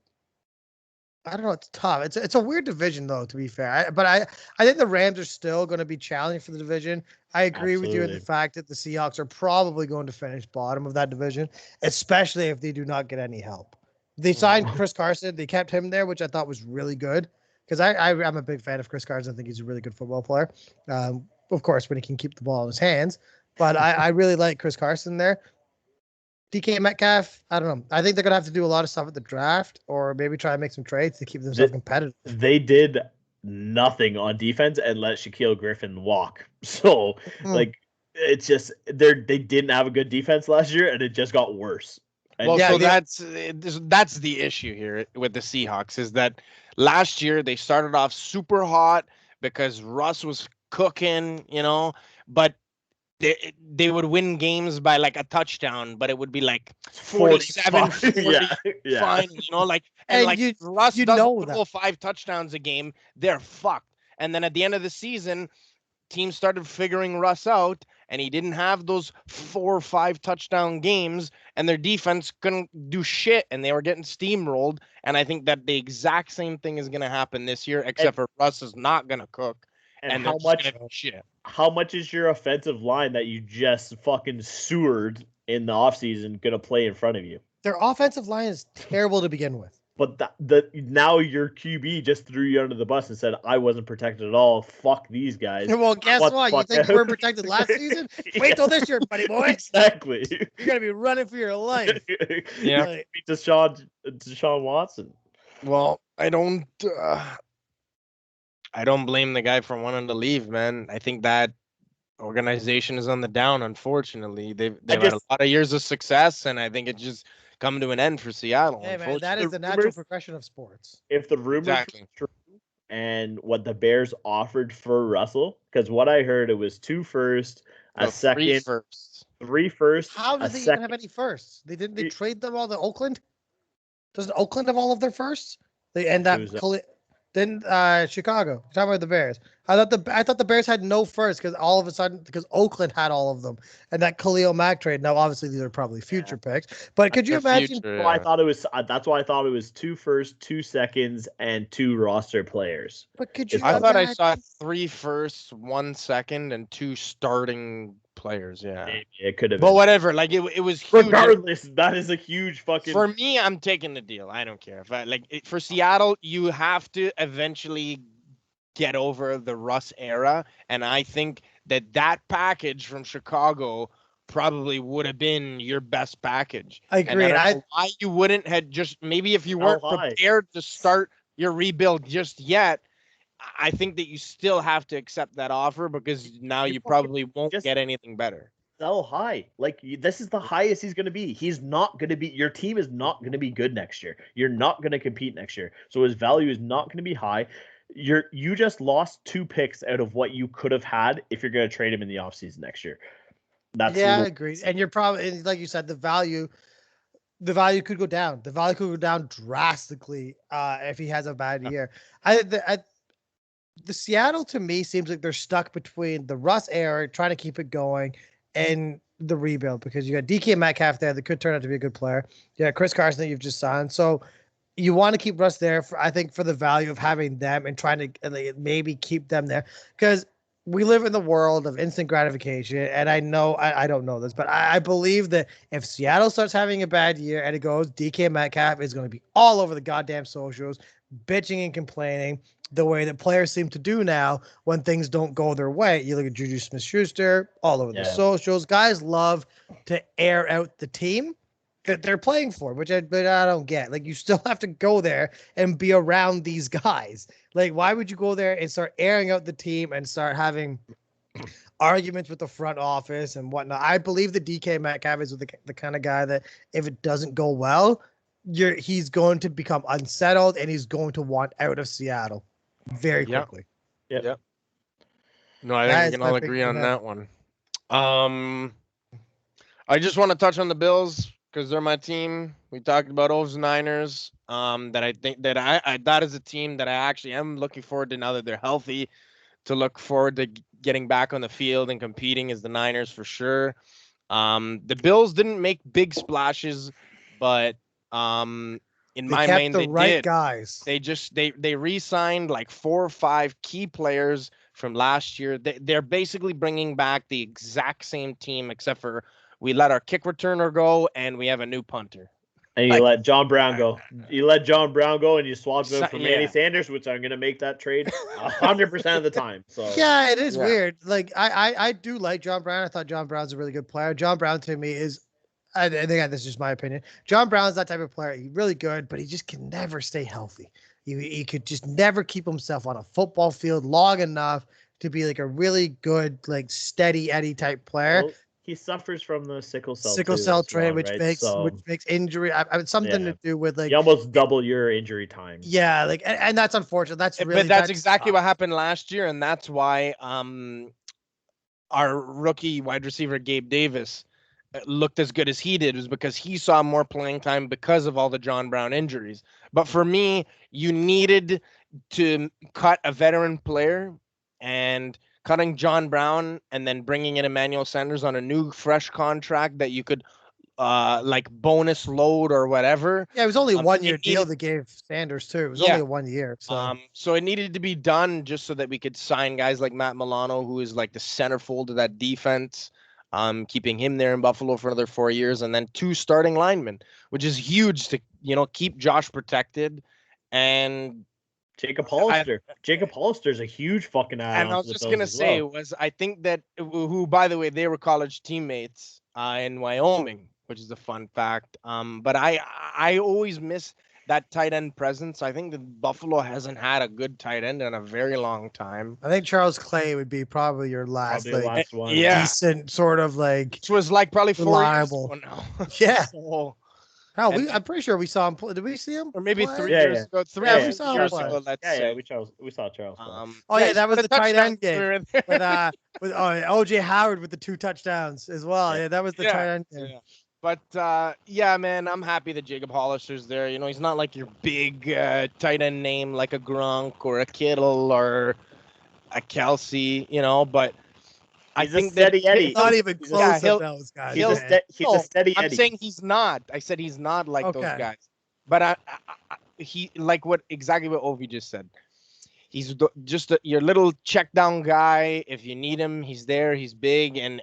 I don't know. It's tough. It's a weird division, though, to be fair. I think the Rams are still going to be challenging for the division. I agree with you in the fact that the Seahawks are probably going to finish bottom of that division, especially if they do not get any help. They signed Chris Carson. They kept him there, which I thought was really good because I'm a big fan of Chris Carson. I think he's a really good football player. Of course, when he can keep the ball in his hands. But I really like Chris Carson there. DK Metcalf, I don't know. I think they're going to have to do a lot of stuff at the draft or maybe try and make some trades to keep themselves competitive. They did nothing on defense and let Shaquille Griffin walk. So, like, it's just they didn't have a good defense last year, and it just got worse. And Well, so that's the issue here with the Seahawks is that last year they started off super hot because Russ was cooking, but they would win games by like a touchdown, but it would be like 47, 40, yeah. fine, and like Russ doesn't throw 5 touchdowns a game, they're fucked. And then at the end of the season, teams started figuring Russ out, and he didn't have those 4 or 5 touchdown games, and their defense couldn't do shit, and they were getting steamrolled. And I think that the exact same thing is going to happen this year, except for Russ is not going to cook. And how much is your offensive line that you just fucking sewered in the offseason going to play in front of you? Their offensive line is terrible to begin with. But now your QB just threw you under the bus and said, I wasn't protected at all. Fuck these guys. Well, guess what? You think you weren't protected last season? Wait till this year, buddy boy. Exactly. You're going to be running for your life. Yeah. Beat Deshaun Watson. Well, I don't blame the guy for wanting to leave, man. I think that organization is on the down, unfortunately. They've had a lot of years of success, and I think it just come to an end for Seattle. Hey, man, that is the natural progression of sports. If the rumors are true and what the Bears offered for Russell, because what I heard, it was 2 firsts, a second, 3 firsts. How did they even have any firsts? They trade them all to Oakland? Doesn't Oakland have all of their firsts? They end up Then Chicago. Talking about the Bears. I thought the Bears had no first because all of a sudden because Oakland had all of them and that Khalil Mack trade. Now obviously these are probably future picks, but could you imagine? Well, I thought it was. That's why I thought it was 2 firsts, 2 seconds, and 2 roster players. But could you? I thought I saw 3 firsts, 1 second, and 2 starting players. Yeah, Maybe it could have. But been. whatever. Like it was huge. Regardless, that is a huge fucking. For me, I'm taking the deal. I don't care if for Seattle, you have to eventually get over the Russ era, and I think that package from Chicago probably would have been your best package. I agree. And I don't know why you wouldn't have just maybe if you weren't prepared to start your rebuild just yet. I think that you still have to accept that offer because now you probably won't get anything better. So high, like this is the highest he's going to be. He's not going to be. Your team is not going to be good next year. You're not going to compete next year, so his value is not going to be high. You just lost 2 picks out of what you could have had if you're going to trade him in the offseason next year. I agree. And you're probably, like you said, the value could go down. The value could go down drastically if he has a bad year. The Seattle to me seems like they're stuck between the Russ era, trying to keep it going, and the rebuild because you got DK Metcalf there that could turn out to be a good player. Yeah, Chris Carson that you've just signed. So you want to keep Russ there I think for the value of having them and trying to maybe keep them there because we live in the world of instant gratification. And I know I don't know this, but I believe that if Seattle starts having a bad year and it goes, DK Metcalf is going to be all over the goddamn socials, bitching and complaining the way that players seem to do now when things don't go their way. You look at Juju Smith-Schuster all over the socials. Guys love to air out the team that they're playing for, but I don't get. Like, you still have to go there and be around these guys. Like, why would you go there and start airing out the team and start having arguments with the front office and whatnot? I believe that DK Metcalf is the kind of guy that if it doesn't go well, he's going to become unsettled and he's going to want out of Seattle very quickly. Yep. No, I think we can all agree on that one. I just want to touch on the Bills because they're my team. We talked about O's Niners. That I think that that is a team that I actually am looking forward to now that they're healthy, to look forward to getting back on the field and competing as the Niners for sure. The Bills didn't make big splashes, but in my mind, they did. Guys. They re-signed like 4 or 5 key players from last year. They're basically bringing back the exact same team, except for we let our kick returner go and we have a new punter. And you let John Brown go. You let John Brown go and you swapped him for Manny Sanders, which I'm going to make that trade 100% of the time. So yeah, it is weird. Like I do like John Brown. I thought John Brown's a really good player. John Brown to me is, I think this is just my opinion. John Brown's that type of player. He's really good, but he just can never stay healthy. He could just never keep himself on a football field long enough to be like a really good, like steady Eddie type player. Well, he suffers from the sickle cell trait, which makes injury. Something to do with like you almost double your injury time. Yeah, like and that's unfortunate. That's exactly what happened last year, and that's why our rookie wide receiver Gabe Davis looked as good as he did, was because he saw more playing time because of all the John Brown injuries. But for me, you needed to cut a veteran player, and cutting John Brown and then bringing in Emmanuel Sanders on a new fresh contract that you could like bonus load or whatever. Yeah, it was only a 1-year deal that gave Sanders too. It was only a 1 year. So it needed to be done just so that we could sign guys like Matt Milano, who is like the centerfold of that defense. Keeping him there in Buffalo for another 4 years, and then 2 starting linemen, which is huge to keep Josh protected. And Jacob Hollister. Jacob Hollister is a huge fucking add. And I was just gonna say I think that who, by the way, they were college teammates in Wyoming, which is a fun fact. But I always miss that tight end presence. I think that Buffalo hasn't had a good tight end in a very long time. I think Charles Clay would be probably your last one. Decent sort of like. Which was like probably 4 reliable. years ago now. Yeah. So, I'm pretty sure we saw him play. Did we see him? Or maybe play? 3 years ago. 3 years ago, let's say. We saw Charles. That was the tight end game with OJ Howard with the 2 touchdowns as well. Yeah, that was the tight end game. Yeah. But yeah, man, I'm happy that Jacob Hollister's there. You know, he's not like your big tight end name like a Gronk or a Kittle or a Kelsey, you know, but I He's a think that steady Eddie. Not even He's a- close he'll- to those guys. He's a, man. he's No, a steady I'm Eddie. saying he's not. I said he's not like those Okay. guys. But he like exactly what Ovi just said. He's just your little check down guy. If you need him, he's there. He's big, and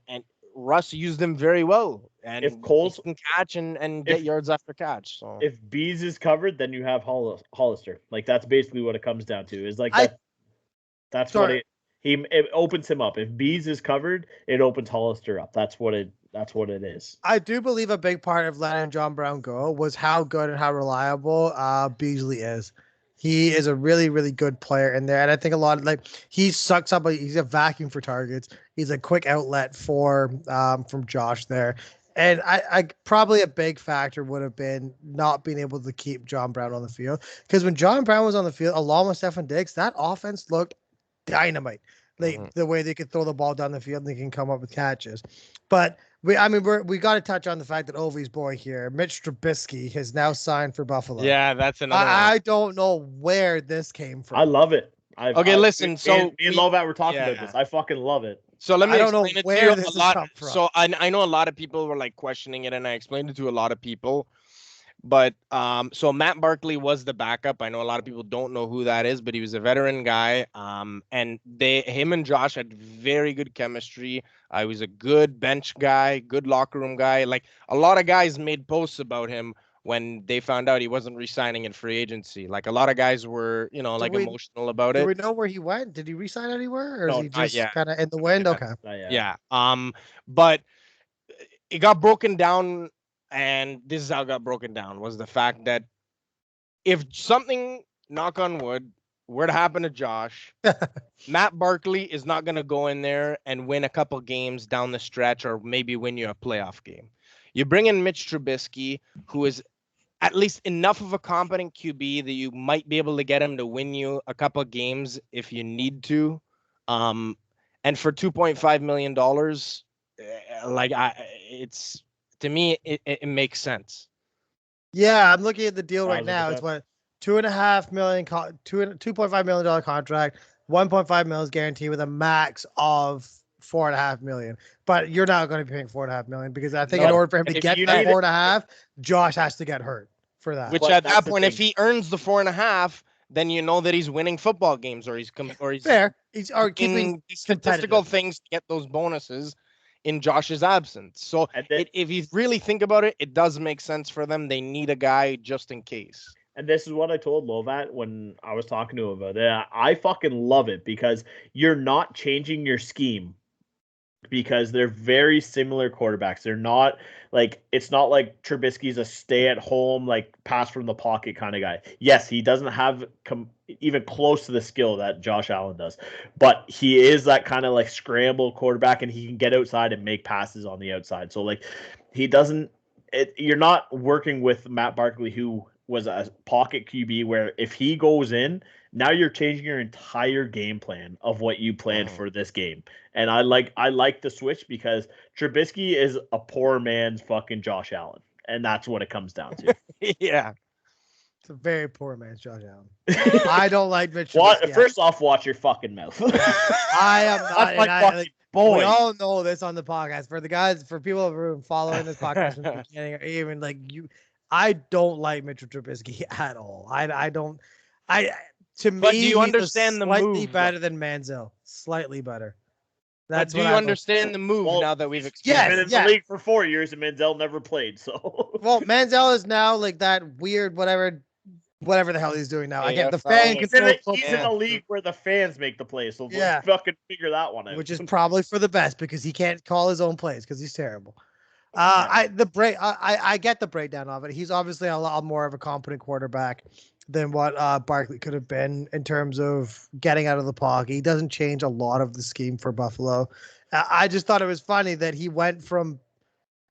Russ used him very well. And If Cole's- he can catch and get if- yards after catch. So If Bees is covered, then you have Hollister. Like that's basically what it comes down to. Is like I- that. That's Sorry. what it opens him up. If Bees is covered, it opens Hollister up. That's what it is. I do believe a big part of letting John Brown go was how good and how reliable Beasley is. He is a really, really good player in there. And I think a lot of he sucks up, he's a vacuum for targets. He's a quick outlet for from Josh there. And I probably a big factor would have been not being able to keep John Brown on the field. Because when John Brown was on the field, along with Stefan Diggs, that offense looked dynamite. The way they could throw the ball down the field and they can come up with catches. But we got to touch on the fact that Ovi's boy here, Mitch Trubisky, has now signed for Buffalo. yeah, that's another. I don't know where this came from. I love it. Listen, me and Lovat were talking about yeah. this. I fucking love it. So let me I don't know explain it to where you. this A has lot. come from. So I know a lot of people were like questioning it, and I explained it to a lot of people. But so Matt Barkley was the backup. I know a lot of people don't know who that is, but he was a veteran guy. And him and Josh had very good chemistry. I was a good bench guy, good locker room guy. Like a lot of guys made posts about him when they found out he wasn't re-signing in free agency. Like a lot of guys were, emotional about Do it. we know where he went? Did he resign anywhere, or is No, he not just yet. kind of in the wind? Yeah. Okay. Yeah. But it got broken down, and this is how it got broken down, was the fact that if something, knock on wood, were to happen to Josh, Matt Barkley is not going to go in there and win a couple games down the stretch or maybe win you a playoff game. You bring in Mitch Trubisky, who is at least enough of a competent QB that you might be able to get him to win you a couple games if you need to. And for $2.5 million, it's, to me, it makes sense. Yeah, I'm looking at the deal right now. 1,000%. It's what $2.5 million, $2.5 million contract, 1.5 million is guaranteed with a max of $4.5 million. But you're not going to be paying $4.5 million because I think in No, order for him to if get you that need it- 4.5, Josh has to get hurt for that. Which But at that's that the point, if thing. he earns the 4.5, then you know that he's winning football games, or he's Fair. He's keeping in statistical competitive. things to get those bonuses in Josh's absence. So And then- if you really think about it, it does make sense for them. They need a guy just in case. And this is what I told Lovat when I was talking to him about it. I fucking love it because you're not changing your scheme because they're very similar quarterbacks. They're not like, it's not like Trubisky's a stay at home, like pass from the pocket kind of guy. Yes, he doesn't have even close to the skill that Josh Allen does, but he is that kind of like scramble quarterback, and he can get outside and make passes on the outside. So like he doesn't, you're not working with Matt Barkley, who was a pocket QB, where if he goes in, now you're changing your entire game plan of what you planned for this game. And I like the switch because Trubisky is a poor man's fucking Josh Allen. And that's what it comes down to. Yeah. It's a very poor man's Josh Allen. I don't like Mitch What, Trubisky. first off, watch your fucking mouth. I am not. That's my and I, fucking like, boy. we all know this on the podcast. For the guys, for people who are following this podcast from the beginning, or even like you, I don't like Mitchell Trubisky at all. I don't. To me, But do you he's understand the slightly move, better than Manziel. Slightly better. But do you understand the move now that we've He's experienced? been in yeah. the league for 4 years and Manziel never played. So Well, Manziel is now like that weird whatever the hell he's doing now. I can't. The AFL. fan he's in, control he's in a league where the fans make the plays. So Yeah. let's fucking figure that one out. which is probably for the best because he can't call his own plays because he's terrible. I get the breakdown of it. He's obviously a lot more of a competent quarterback than what Barkley could have been in terms of getting out of the pocket. He doesn't change a lot of the scheme for Buffalo. I just thought it was funny that he went from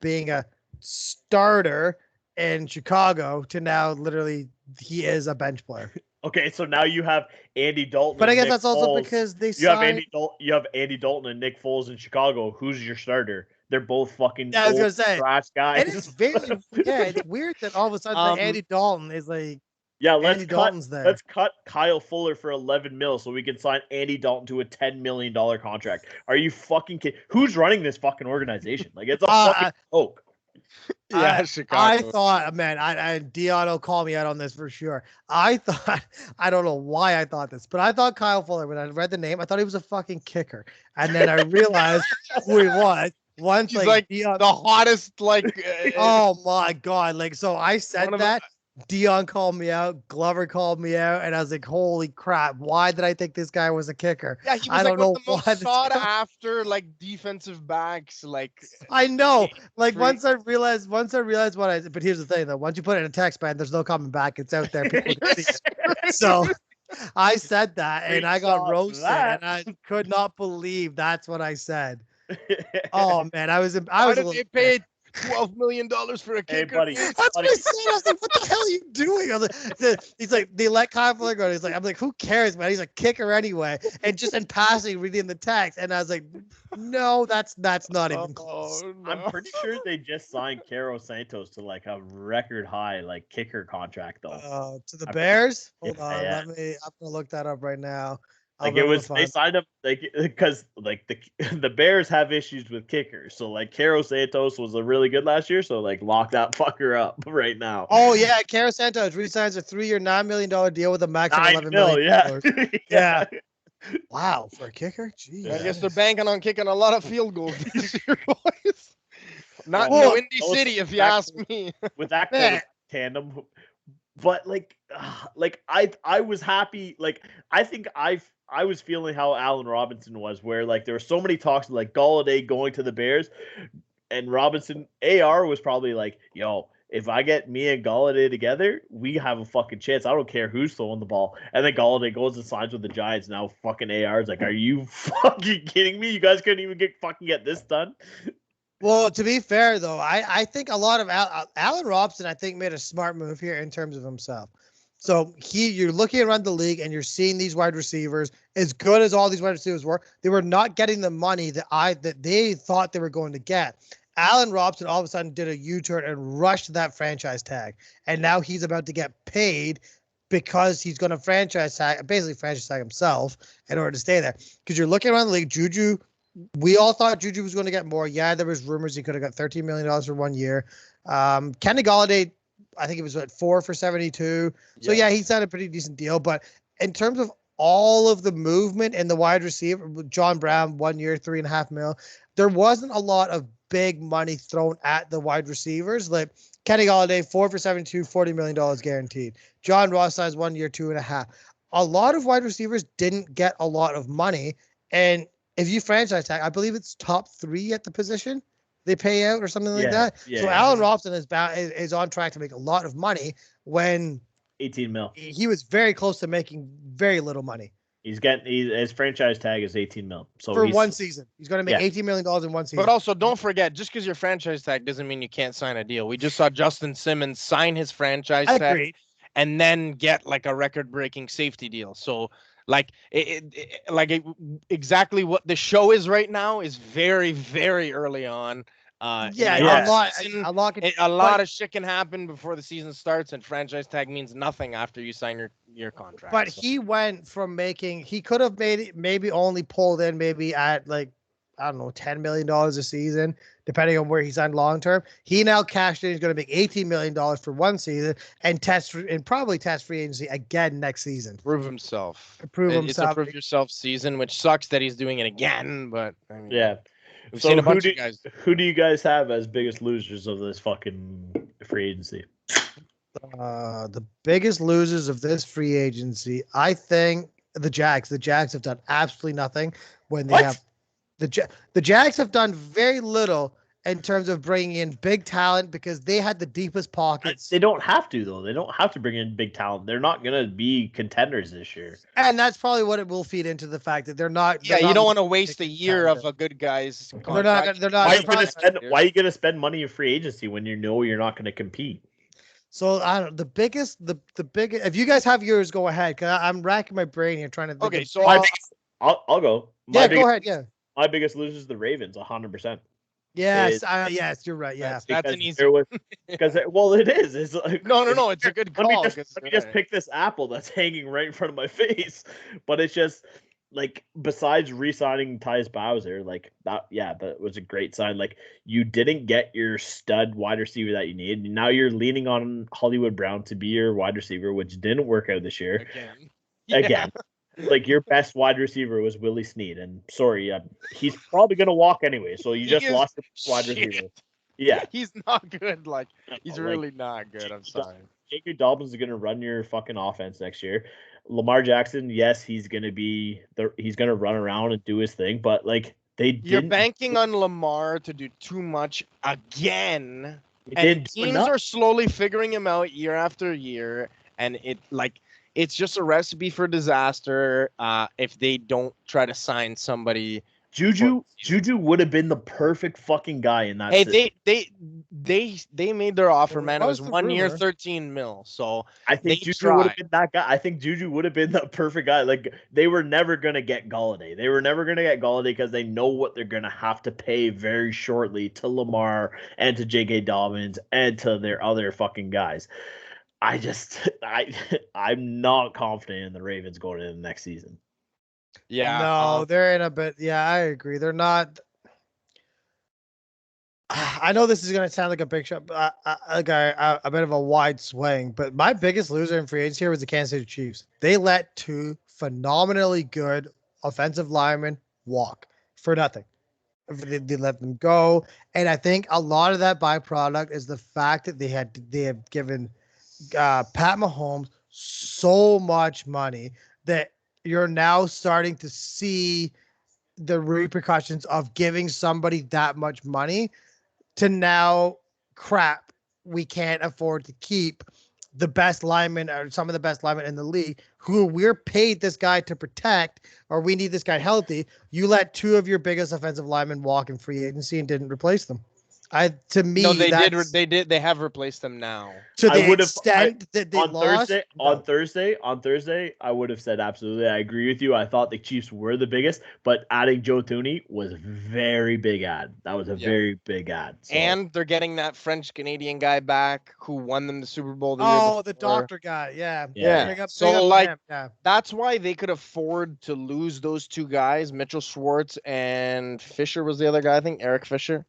being a starter in Chicago to now literally he is a bench player. Okay, so now you have Andy Dalton. But I and guess Nick that's also Foles. because they You have signed. Andy Dalton and Nick Foles in Chicago. Who's your starter? they're both fucking Yeah, I was gonna old say, trash and it's guys. very it's weird that all of a sudden like, Andy Dalton is like Yeah, Andy Dalton's there. let's cut Kyle Fuller for 11 mil so we can sign Andy Dalton to a $10 million contract. Are you fucking kidding? Who's running this fucking organization? Like it's a fucking joke. Yeah, I Chicago. thought, man, Dion will call me out on this for sure. I thought, I don't know why I thought this, but I thought Kyle Fuller, when I read the name, I thought he was a fucking kicker. And then I realized who he was. Once, He's like Dion, the hottest, like. oh my God. Like, so I said One of that. Dion called me out, Glover called me out, and I was like, holy crap, why did I think this guy was a kicker? Yeah, he was I like don't one of the know most why sought after like defensive backs. Like I know. Like Free- once I realized what I but here's the thing though, once you put it in a text, man, there's no coming back. It's out there. People can see it. So I said that and I got roasted and I could not believe that's what I said. Oh man, I was why a did little they pay $12 million for a kicker? Hey, buddy. That's what I said. I was like, what the hell are you doing? I was like, he's like, they let Kyle Fuller go. He's like, I'm like, who cares, man? He's a kicker anyway. And just in passing, reading the text. And I was like, no, that's not even close. Oh, no. I'm pretty sure they just signed Caro Santos to like a record high like kicker contract though. To the Bears? Hold Yeah, on, yeah. I'm gonna look that up right now. Like it was, they signed up like because like the Bears have issues with kickers. So like Caro Santos was a really good last year. So like lock that fucker up right now. Oh yeah, Caro Santos re-signs a 3-year, $9 million deal with a max of $11 million. Yeah. Yeah. Wow, for a kicker? Jeez. I guess they're banking on kicking a lot of field goals this year, boys. Not Well, no Indy City, if you ask me. With that Man. tandem, but like I was happy. Like I think I was feeling how Allen Robinson was, where like there were so many talks of like Golladay going to the Bears, and Robinson AR was probably like, yo, if I get me and Golladay together, we have a fucking chance. I don't care who's throwing the ball. And then Golladay goes and signs with the Giants. Now fucking AR is like, are you fucking kidding me? You guys couldn't even get this done. Well, to be fair though, I think a lot of Allen Robinson, I think, made a smart move here in terms of himself. So you're looking around the league and you're seeing these wide receivers, as good as all these wide receivers were, they were not getting the money that they thought they were going to get. Allen Robinson all of a sudden did a U-turn and rushed that franchise tag. And now he's about to get paid because he's going to franchise tag himself in order to stay there. Because you're looking around the league, Juju, we all thought Juju was going to get more. Yeah, there was rumors he could have got $13 million for 1 year. Kenny Golladay, I think it was 4 for 72. So yeah, he signed a pretty decent deal. But in terms of all of the movement in the wide receiver, John Brown, 1 year, $3.5 million, there wasn't a lot of big money thrown at the wide receivers. Like Kenny Golladay, 4 for 72, $40 million guaranteed. John Ross signed 1 year, 2.5. A lot of wide receivers didn't get a lot of money. And if you franchise tag, I believe it's top 3 at the position they pay out or something like that. So Allen Robinson is on track to make a lot of money when 18 mil. He was very close to making very little money. His franchise tag is 18 mil. So for 1 season, he's going to make $18 million in 1 season. But also, don't forget, just because your franchise tag doesn't mean you can't sign a deal. We just saw Justin Simmons sign his franchise tag and then get like a record-breaking safety deal. So, exactly what the show is right now is very, very early on. A lot of shit can happen before the season starts, and franchise tag means nothing after you sign your contract. But he went from he could have made it, maybe only pulled in maybe at like, I don't know, $10 million a season, depending on where he signed long term. He now cashed in. He's going to make $18 million for 1 season and probably test free agency again next season. Prove himself. It's a prove yourself season, which sucks that he's doing it again. But I mean, yeah. We've seen a bunch of guys. Who do you guys have as biggest losers of this fucking free agency? The biggest losers of this free agency, I think the Jags. The Jags have done absolutely nothing when they have the Jags have done very little in terms of bringing in big talent because they had the deepest pockets. They don't have to, though. They don't have to bring in big talent. They're not going to be contenders this year. And that's probably what it will feed into the fact that they're not. Yeah, you don't want to waste a year of a good guy's contract. They're not. Why are you going to spend money in free agency when you know you're not going to compete? So I don't. The biggest. If you guys have yours, go ahead. Cause I'm racking my brain here trying to think. Okay, so I'll go. Go ahead. Yeah. My biggest loser is the Ravens, 100%. Yes, yes, you're right. Yeah. That's an easy. Because it is. It's like No, it's a good call. Let me just pick this apple that's hanging right in front of my face. But it's just like, besides re-signing Tyus Bowser, like that was a great sign. Like, you didn't get your stud wide receiver that you need. Now you're leaning on Hollywood Brown to be your wide receiver, which didn't work out this year. Again. Like, your best wide receiver was Willie Snead, and sorry, he's probably gonna walk anyway. So you just lost your wide receiver. Yeah, he's not good. Like, he's really not good. I'm sorry. J.K. Dobbins is gonna run your fucking offense next year. Lamar Jackson, yes, he's gonna run around and do his thing, but like, you're banking on Lamar to do too much again, and teams are slowly figuring him out year after year, and it's just a recipe for disaster if they don't try to sign somebody. Juju would have been the perfect fucking guy in that. Hey, they made their offer, man. It was 1 year, 13 mil. So I think Juju would have been that guy. I think Juju would have been the perfect guy. Like, they were never gonna get Galladay. They were never gonna get Galladay because they know what they're gonna have to pay very shortly to Lamar and to J.K. Dobbins and to their other fucking guys. I'm not confident in the Ravens going into the next season. Yeah. No, they're in a bit. Yeah, I agree. They're not. I know this is going to sound like a big shot, like a bit of a wide swing, but my biggest loser in free agency here was the Kansas City Chiefs. They let two phenomenally good offensive linemen walk for nothing. They let them go, and I think a lot of that byproduct is the fact that they have given Pat Mahomes so much money that you're now starting to see the repercussions of giving somebody that much money to now, crap, we can't afford to keep the best linemen or some of the best linemen in the league who we're paid this guy to protect, or we need this guy healthy. You let two of your biggest offensive linemen walk in free agency and didn't replace them. They have replaced them now. To the extent that they lost. On Thursday, I would have said absolutely. I agree with you. I thought the Chiefs were the biggest, but adding Joe Thuney was a very big ad. That was a very big ad. So. And they're getting that French Canadian guy back who won them the Super Bowl the year before. The doctor guy. Yeah. That's why they could afford to lose those two guys, Mitchell Schwartz and Fisher was the other guy, I think, Eric Fisher.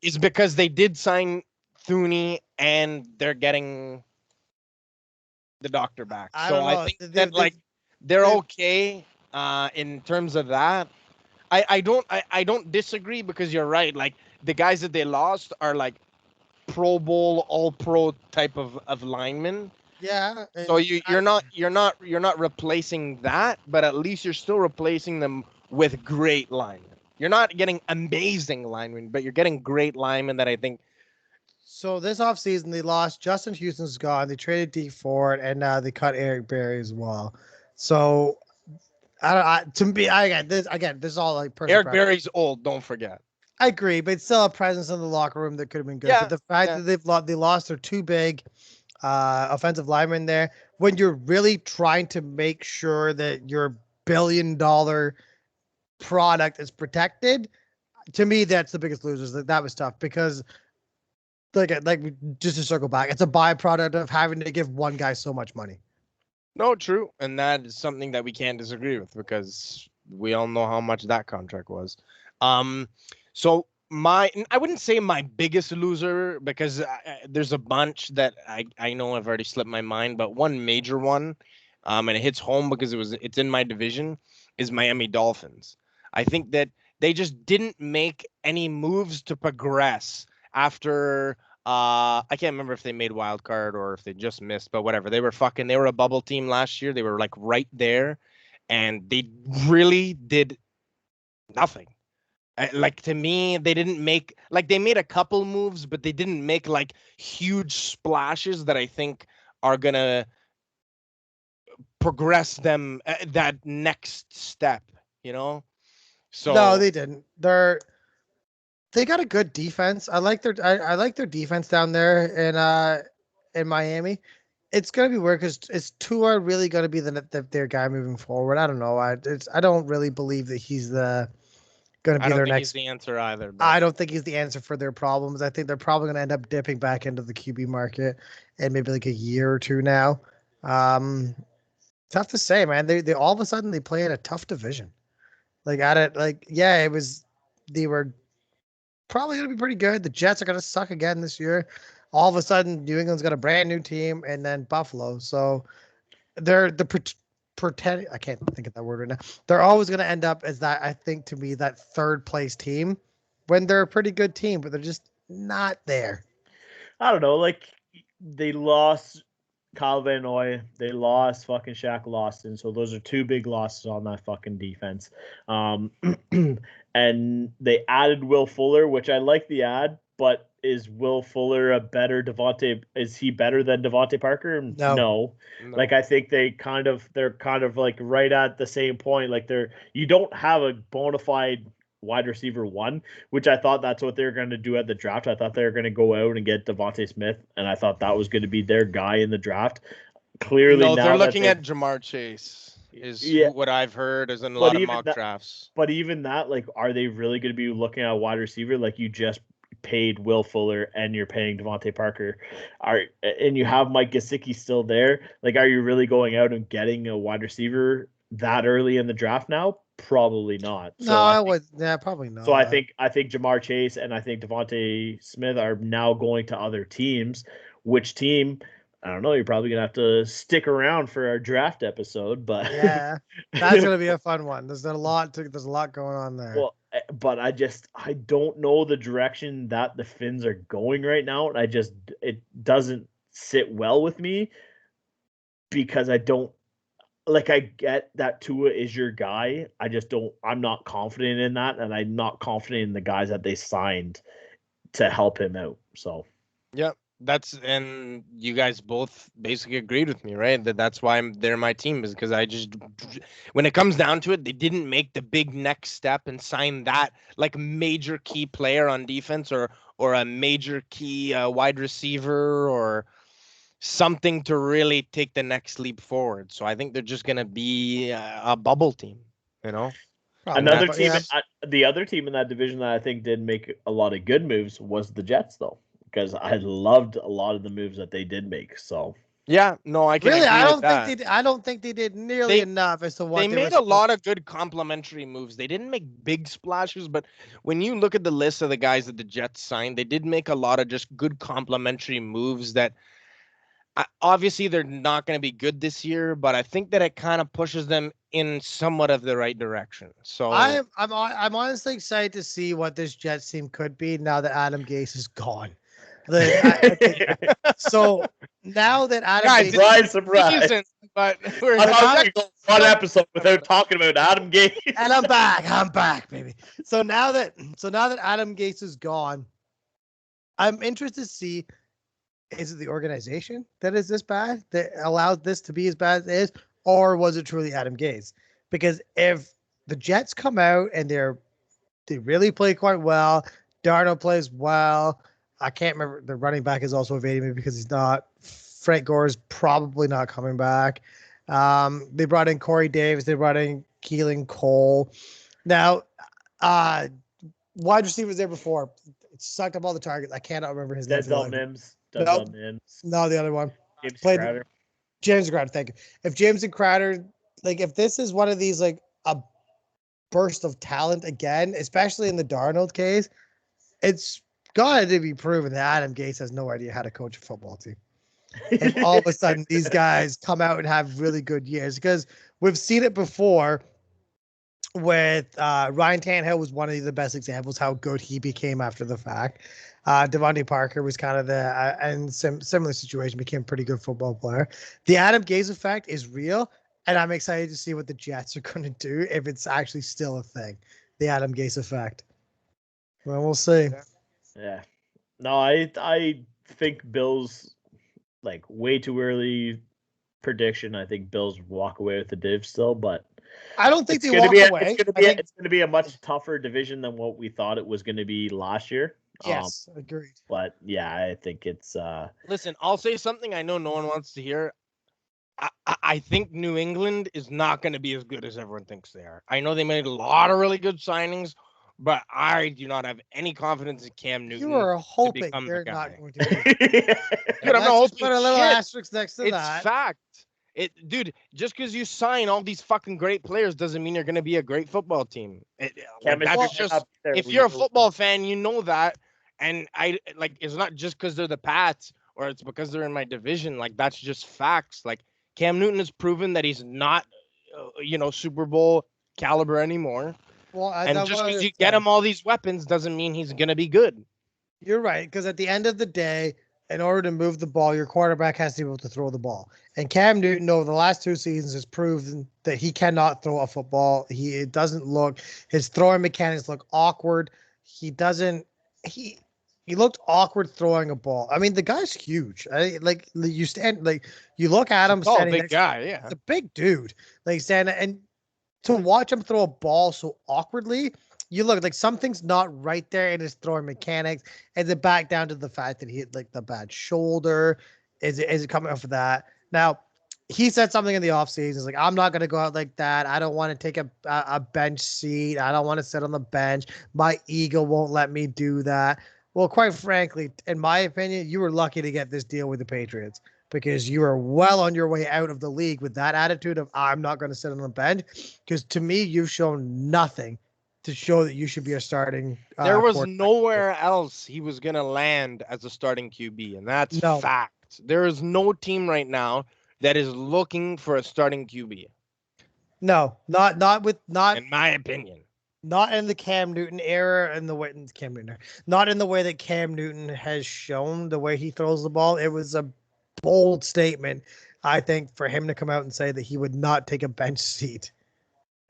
Is because they did sign Thuney and they're getting the doctor back. I think they're okay in terms of that. I don't disagree, because you're right. Like, the guys that they lost are like Pro Bowl, All Pro type of linemen. Yeah. So you're not replacing that, but at least you're still replacing them with great linemen. You're not getting amazing linemen, but you're getting great linemen that I think. So this offseason, they lost Justin Houston's gone. They traded Dee Ford, and now they cut Eric Berry as well. So this is all like personal. Eric Berry's old. Don't forget. I agree, but it's still a presence in the locker room that could have been good. Yeah, but the fact that they lost their two big offensive linemen there, when you're really trying to make sure that your billion-dollar product is protected, to me that's the biggest losers. That was tough, because like just to circle back, it's a byproduct of having to give one guy so much money. No, true, and that is something that we can't disagree with, because we all know how much that contract was. So I wouldn't say my biggest loser, because there's a bunch that I know have already slipped my mind, but one major one, and it hits home because it's in my division, is Miami Dolphins. I think that they just didn't make any moves to progress after I can't remember if they made wild card or if they just missed, but whatever. They were a bubble team last year. They were like right there, and they really did nothing. Like, to me, they didn't make, like, they made a couple moves, but they didn't make like huge splashes that I think are gonna progress them that next step, you know? So no, they didn't. They got a good defense. I like their defense down there in Miami. It's gonna be weird because is Tua really gonna be their guy moving forward? I don't know. I don't really believe that he's the going to I be don't their think next. he's the answer either. But I don't think he's the answer for their problems. I think they're probably going to end up dipping back into the QB market in maybe like a year or two now. Tough to say, man. They all of a sudden they play in a tough division. Like at it, like yeah, they were probably going to be pretty good. The Jets are going to suck again this year. All of a sudden, New England's got a brand new team, and then Buffalo. So they're the pretend. I can't think of that word right now. They're always going to end up as that. I think to me that third place team when they're a pretty good team, but they're just not there. I don't know. Like they lost Kyle Van Noy, they lost fucking Shaq Lawson, so those are two big losses on that fucking defense. And they added Will Fuller, which I like the ad, but is Will Fuller a better Devontae? Is he better than Devontae Parker? No. No. Like I think they're kind of like right at the same point. Like you don't have a bona fide wide receiver one, which I thought that's what they were going to do at the draft. I thought they were going to go out and get Devontae Smith, and I thought that was going to be their guy in the draft. Clearly, no, now they're looking at Jamar Chase. Is what I've heard is in a lot of mock drafts. But even that, like, are they really going to be looking at a wide receiver? Like, you just paid Will Fuller and you're paying Devontae Parker, and you have Mike Gesicki still there. Like, are you really going out and getting a wide receiver that early in the draft now? Probably not. No, I would. Yeah, probably not. So I think Jamar Chase and I think Devontae Smith are now going to other teams. Which team? I don't know. You're probably gonna have to stick around for our draft episode, but yeah, that's gonna be a fun one. There's a lot going on there. Well, but I don't know the direction that the Finns are going right now, and it doesn't sit well with me because I don't. Like, I get that Tua is your guy. I'm not confident in that, and I'm not confident in the guys that they signed to help him out. So, yep, and you guys both basically agreed with me, right? That's why they're my team, is because when it comes down to it, they didn't make the big next step and sign that like major key player on defense or a major key wide receiver or something to really take the next leap forward. So I think they're just going to be a bubble team, you know? Another team, the other team in that division that I think did make a lot of good moves was the Jets, though, because I loved a lot of the moves that they did make. So yeah, no, I can really. I don't think they did nearly enough as to what they made a lot of good complementary moves. They didn't make big splashes, but when you look at the list of the guys that the Jets signed, they did make a lot of just good complementary moves that. Obviously, they're not going to be good this year, but I think that it kind of pushes them in somewhat of the right direction. So I'm honestly excited to see what this Jets team could be now that Adam Gase is gone. So now that Adam Gase, surprise! But we're not go one episode without talking about Adam Gase. And I'm back, baby. So now that Adam Gase is gone, I'm interested to see. Is it the organization that is this bad that allowed this to be as bad as it is, or was it truly Adam Gase? Because if the Jets come out and they really play quite well, Darnold plays well. I can't remember. The running back is also evading me because he's not. Frank Gore is probably not coming back. They brought in Corey Davis. They brought in Keelan Cole. Now, wide receivers there before. It sucked up all the targets. I cannot remember his name. Denzel Mims. No, the other one. James Crowder, thank you. If James and Crowder, like if this is one of these like a burst of talent again, especially in the Darnold case, it's got to be proven that Adam Gase has no idea how to coach a football team. If all of a sudden these guys come out and have really good years, because we've seen it before with Ryan Tannehill was one of the best examples how good he became after the fact. Devontae Parker was kind of and similar situation, became a pretty good football player. The Adam Gase effect is real, and I'm excited to see what the Jets are going to do if it's actually still a thing. The Adam Gase effect. Well, we'll see. Yeah. No, I think Bills, like, way too early prediction. I think Bills walk away with the div still, but I don't think they walk away. It's going to be a much tougher division than what we thought it was going to be last year. Yes, agreed. But yeah, I think it's. Listen, I'll say something I know no one wants to hear. I think New England is not going to be as good as everyone thinks they are. I know they made a lot of really good signings, but I do not have any confidence in Cam Newton. You are hoping become the you're guy. not going to be. Dude, I'm not Let's just hoping put a little shit. asterisk next to It's that. fact. Dude, just because you sign all these fucking great players doesn't mean you're gonna be a great football team. That's just if you're a football fan, you know that. And it's not just because they're the Pats or it's because they're in my division. Like that's just facts. Like Cam Newton has proven that he's not, Super Bowl caliber anymore. Well, And just because you get him all these weapons doesn't mean he's gonna be good. You're right, because at the end of the day, in order to move the ball, your quarterback has to be able to throw the ball. And Cam Newton, over the last 2 seasons, has proven that he cannot throw a football. It doesn't look, his throwing mechanics look awkward. He looked awkward throwing a ball. I mean, the guy's huge. You look at him standing big next guy, yeah. He's a big dude. Like standing, and to watch him throw a ball so awkwardly, you look like something's not right there in his throwing mechanics. Is it back down to the fact that he hit like the bad shoulder? Is it coming off of that? Now, he said something in the offseason. He's like, I'm not going to go out like that. I don't want to take a bench seat. I don't want to sit on the bench. My ego won't let me do that. Well, quite frankly, in my opinion, you were lucky to get this deal with the Patriots because you are well on your way out of the league with that attitude of I'm not going to sit on the bench. Because to me, you've shown nothing to show that you should be a starting. There was nowhere else he was going to land as a starting QB, and that's fact. There is no team right now that is looking for a starting QB. No, not in my opinion. Not in the Cam Newton era, not in the way that Cam Newton has shown the way he throws the ball. It was a bold statement, I think, for him to come out and say that he would not take a bench seat.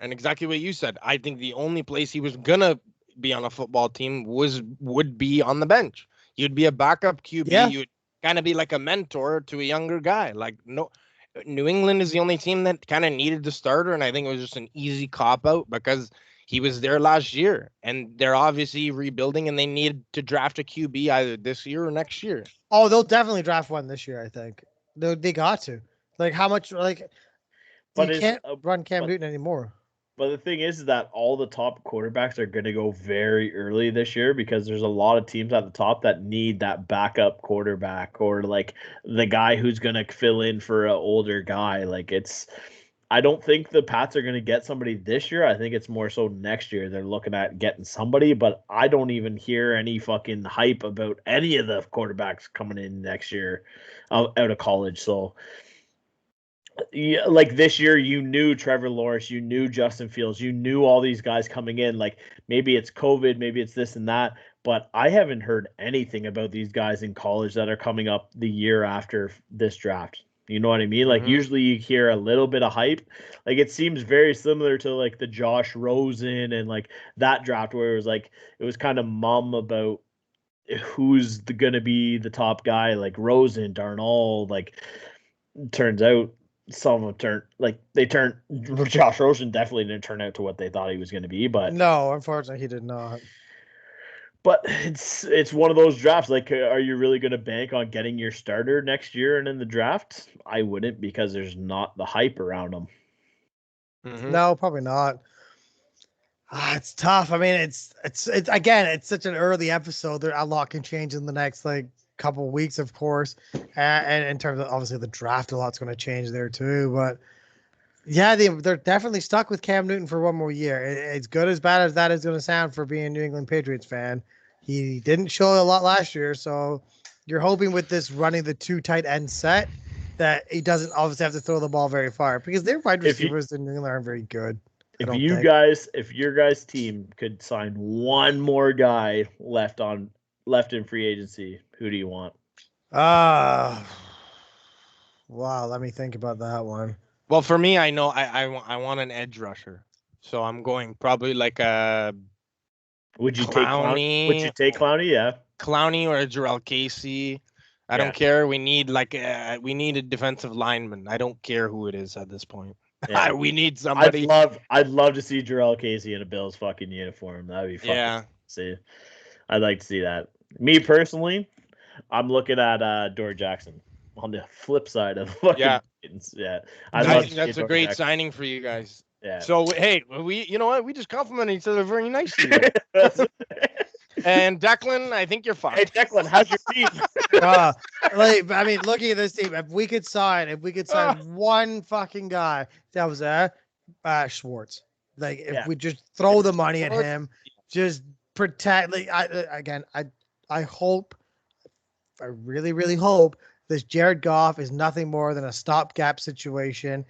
And exactly what you said. I think the only place he was gonna be on a football team would be on the bench. You'd be a backup QB. Yeah. You'd kind of be like a mentor to a younger guy. Like New England is the only team that kind of needed the starter, and I think it was just an easy cop out because he was there last year, and they're obviously rebuilding, and they need to draft a QB either this year or next year. Oh, they'll definitely draft one this year. I think they got to. Like how much? Like, but you can't run Cam Newton anymore. But the thing is that all the top quarterbacks are going to go very early this year because there's a lot of teams at the top that need that backup quarterback or like the guy who's going to fill in for an older guy. I don't think the Pats are going to get somebody this year. I think it's more so next year they're looking at getting somebody, but I don't even hear any fucking hype about any of the quarterbacks coming in next year out of college. So yeah, like this year, you knew Trevor Lawrence, you knew Justin Fields, you knew all these guys coming in. Like maybe it's COVID, maybe it's this and that, but I haven't heard anything about these guys in college that are coming up the year after this draft. You know what I mean? Like usually you hear a little bit of hype. Like it seems very similar to like the Josh Rosen and like that draft where it was kind of mum about who's going to be the top guy, like Rosen, Darnold. Like turns out. Some of them Josh Rosen definitely didn't turn out to what they thought he was going to be, but no, unfortunately he did not. But it's one of those drafts. Like, are you really going to bank on getting your starter next year and in the draft? I wouldn't because there's not the hype around him. Mm-hmm. No, probably not. It's tough. I mean, it's again, it's such an early episode. A lot can change in the next couple of weeks, of course, and in terms of obviously the draft, a lot's going to change there too. But yeah, they're definitely stuck with Cam Newton for one more year. It's good as bad as that is going to sound for being a New England Patriots fan. He didn't show a lot last year, so you're hoping with this running the 2 tight end set that he doesn't obviously have to throw the ball very far because their wide receivers in New England aren't very good. If your guys' team could sign one more guy left in free agency, who do you want? Wow, let me think about that one. Well, for me, I know I want an edge rusher, so I'm going probably like a. Would you take Clowney? Would you take Clowney? Yeah, Clowney or Jarrell Casey. I don't care. We need a defensive lineman. I don't care who it is at this point. Yeah. We need somebody. I'd love to see Jarrell Casey in a Bills fucking uniform. That'd be fun. Yeah. See, I'd like to see that. Me personally, I'm looking at Dor Jackson on the flip side of fucking. Yeah. Yeah. I think that's a great signing for you guys. Yeah. So hey, you know what? We just complimented each other very nicely. And Declan, I think you're fucked. Hey Declan, how's your team? Like, I mean, looking at this team, if we could sign one fucking guy, that was Schwartz. Like, if we just throw the money at him, just protect. Like, I hope, I really, really hope this Jared Goff is nothing more than a stopgap situation.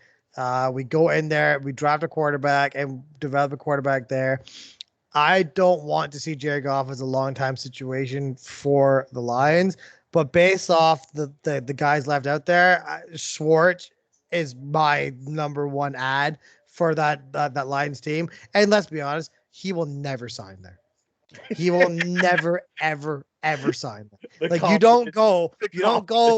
We go in there, we draft a quarterback, and develop a quarterback there. I don't want to see Jared Goff as a long-time situation for the Lions, but based off the guys left out there, Schwartz is my number one ad for that Lions team. And let's be honest, he will never sign there. He will never, ever sign there. Like, you don't go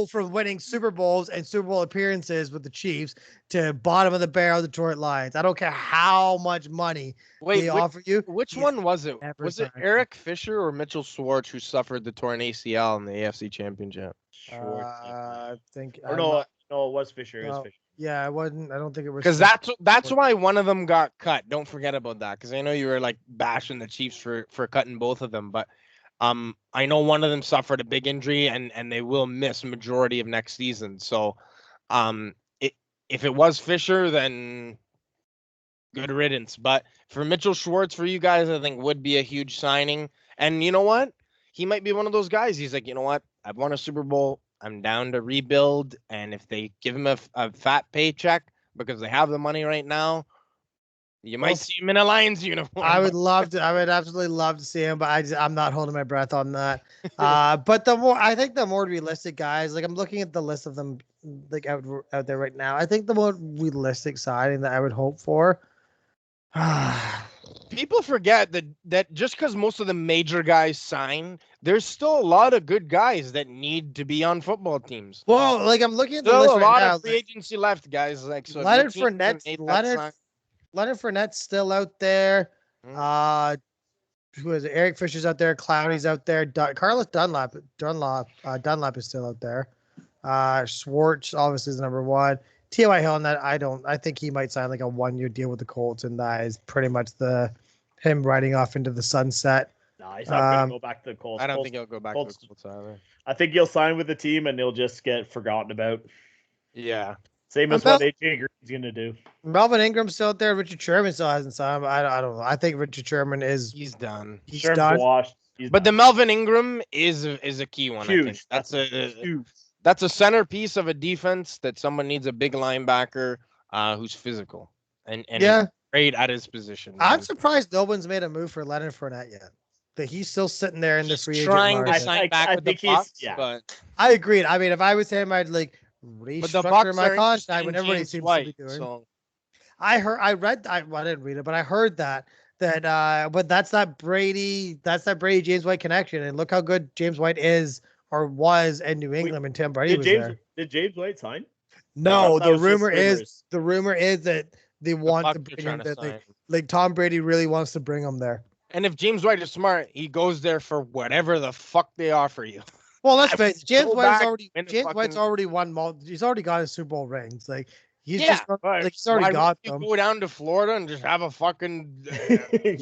from winning Super Bowls and Super Bowl appearances with the Chiefs to bottom of the barrel Detroit Lions. I don't care how much money they offer you. Which one was it? Was it Eric Fisher or Mitchell Schwartz who suffered the torn ACL in the AFC Championship? I think. No, it was Fisher. It was Fisher. Yeah, it wasn't. I don't think it was. Because that's why one of them got cut. Don't forget about that. Because I know you were like bashing the Chiefs for cutting both of them, but I know one of them suffered a big injury and they will miss majority of next season. So, if it was Fisher, then good riddance. But for Mitchell Schwartz, for you guys, I think would be a huge signing. And you know what? He might be one of those guys. He's like, you know what? I've won a Super Bowl. I'm down to rebuild. And if they give him a fat paycheck because they have the money right now, you might see him in a Lions uniform. I would absolutely love to see him, but I'm not holding my breath on that. But I think the more realistic guys, like I'm looking at the list of them like out there right now. I think the more realistic signing that I would hope for. People forget that just because most of the major guys sign, there's still a lot of good guys that need to be on football teams. Well, like I'm looking at the list right now. A lot of free agency left, guys. Like so, Leonard Fournette's still out there. Who is it? Eric Fisher's out there. Clowney's out there. Carlos Dunlap is still out there. Schwartz obviously is number one. T.Y. Hill, and that I think he might sign like a 1-year deal with the Colts, and that is pretty much him riding off into the sunset. No, he's not going to go back to the Colts. I don't think he'll go back to the Colts either. I think he'll sign with the team, and he'll just get forgotten about. Yeah. Same as what AJ Green's going to do. Melvin Ingram's still out there. Richard Sherman still hasn't signed. I don't know. I think Richard Sherman he's done. He's done. Washed. But the Melvin Ingram is a key one. Huge. I think. That's a centerpiece of a defense that someone needs a big linebacker who's physical and great at his position. I'm surprised no one's made a move for Leonard Fournette yet. That he's still sitting there in the free agent market. Trying to sign back with the Bucs, but I agreed. I mean, if I was him, I'd like restructure my contract when everybody seems to be doing. So. I didn't read it, but I heard that but that's that Brady James White connection, and look how good James White is. Or was in New England and Tim Brady was there. Did James White sign? No, the rumor is that they want to bring him. Like Tom Brady really wants to bring him there. And if James White is smart, he goes there for whatever the fuck they offer you. Well, let's face it. James White's already won. He's already got his Super Bowl rings. Like he's already got them. Go down to Florida and just have a fucking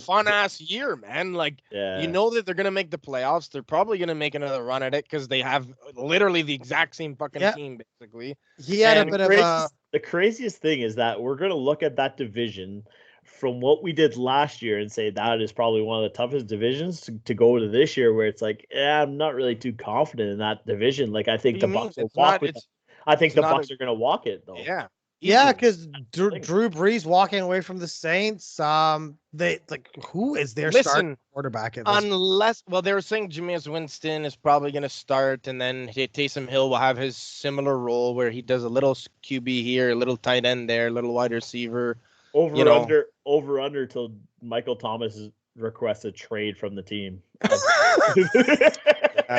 fun ass year, man. Like you know that they're gonna make the playoffs. They're probably gonna make another run at it because they have literally the exact same fucking team, basically. He had a bit of the craziest thing is that we're gonna look at that division from what we did last year and say that is probably one of the toughest divisions to go to this year, where it's like, I'm not really too confident in that division. Like I think the Bucs will walk with it. I think the Bucs are gonna walk it though. Yeah. Yeah, because Drew Brees walking away from the Saints. Who is their starting quarterback at this? They were saying Jameis Winston is probably going to start, and then Taysom Hill will have his similar role where he does a little QB here, a little tight end there, a little wide receiver. Over under till Michael Thomas requests a trade from the team.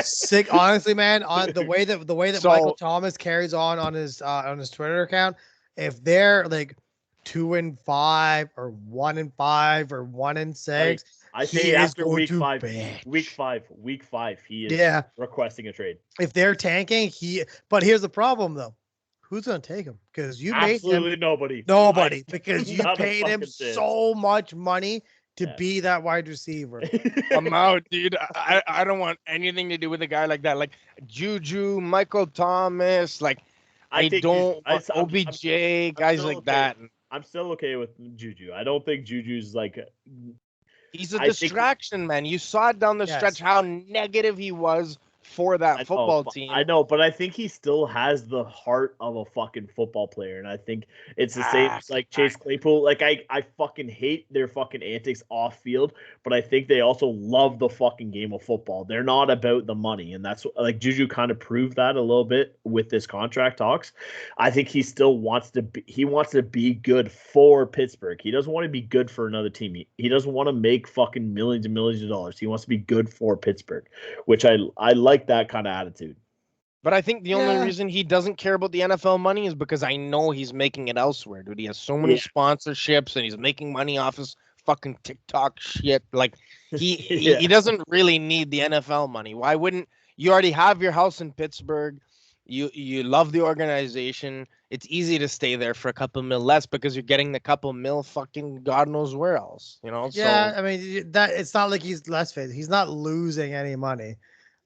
Sick, honestly, man. On the way that Michael Thomas carries on his Twitter account. If they're like 2-5 or 1-5 or 1-6, I say after week five, he is requesting a trade. If they're tanking, but here's the problem though. who's gonna take him? Because you made Absolutely him nobody. nobody because you Not a paid him fucking chance. so much money to Yeah. be that wide receiver. I'm out, dude. I don't want anything to do with a guy like that. Like Juju, Michael Thomas. Like I think don't want I'm OBJ, guys still like okay. that. I'm still okay with Juju. I don't think Juju's like. He's a I think- distraction, man. You saw it down the Yes. stretch how negative he was for that football team. I know, but I think he still has the heart of a fucking football player, and I think it's the same like Chase Claypool. Like I fucking hate their fucking antics off field, but I think they also love the fucking game of football. They're not about the money, and that's like Juju kind of proved that a little bit with this contract talks. I think he still wants to be good for Pittsburgh. He doesn't want to be good for another team. He doesn't want to make fucking millions and millions of dollars. He wants to be good for Pittsburgh, which I like that kind of attitude. But I think the only reason he doesn't care about the NFL money is because I know he's making it elsewhere, dude. He has so many sponsorships and he's making money off his fucking TikTok shit. Like he doesn't really need the NFL money. Why wouldn't you already have your house in Pittsburgh? You love the organization. It's easy to stay there for a couple mil less because you're getting the couple mil fucking God knows where else, you know? Yeah, So, I mean that it's not like he's less fit. He's not losing any money.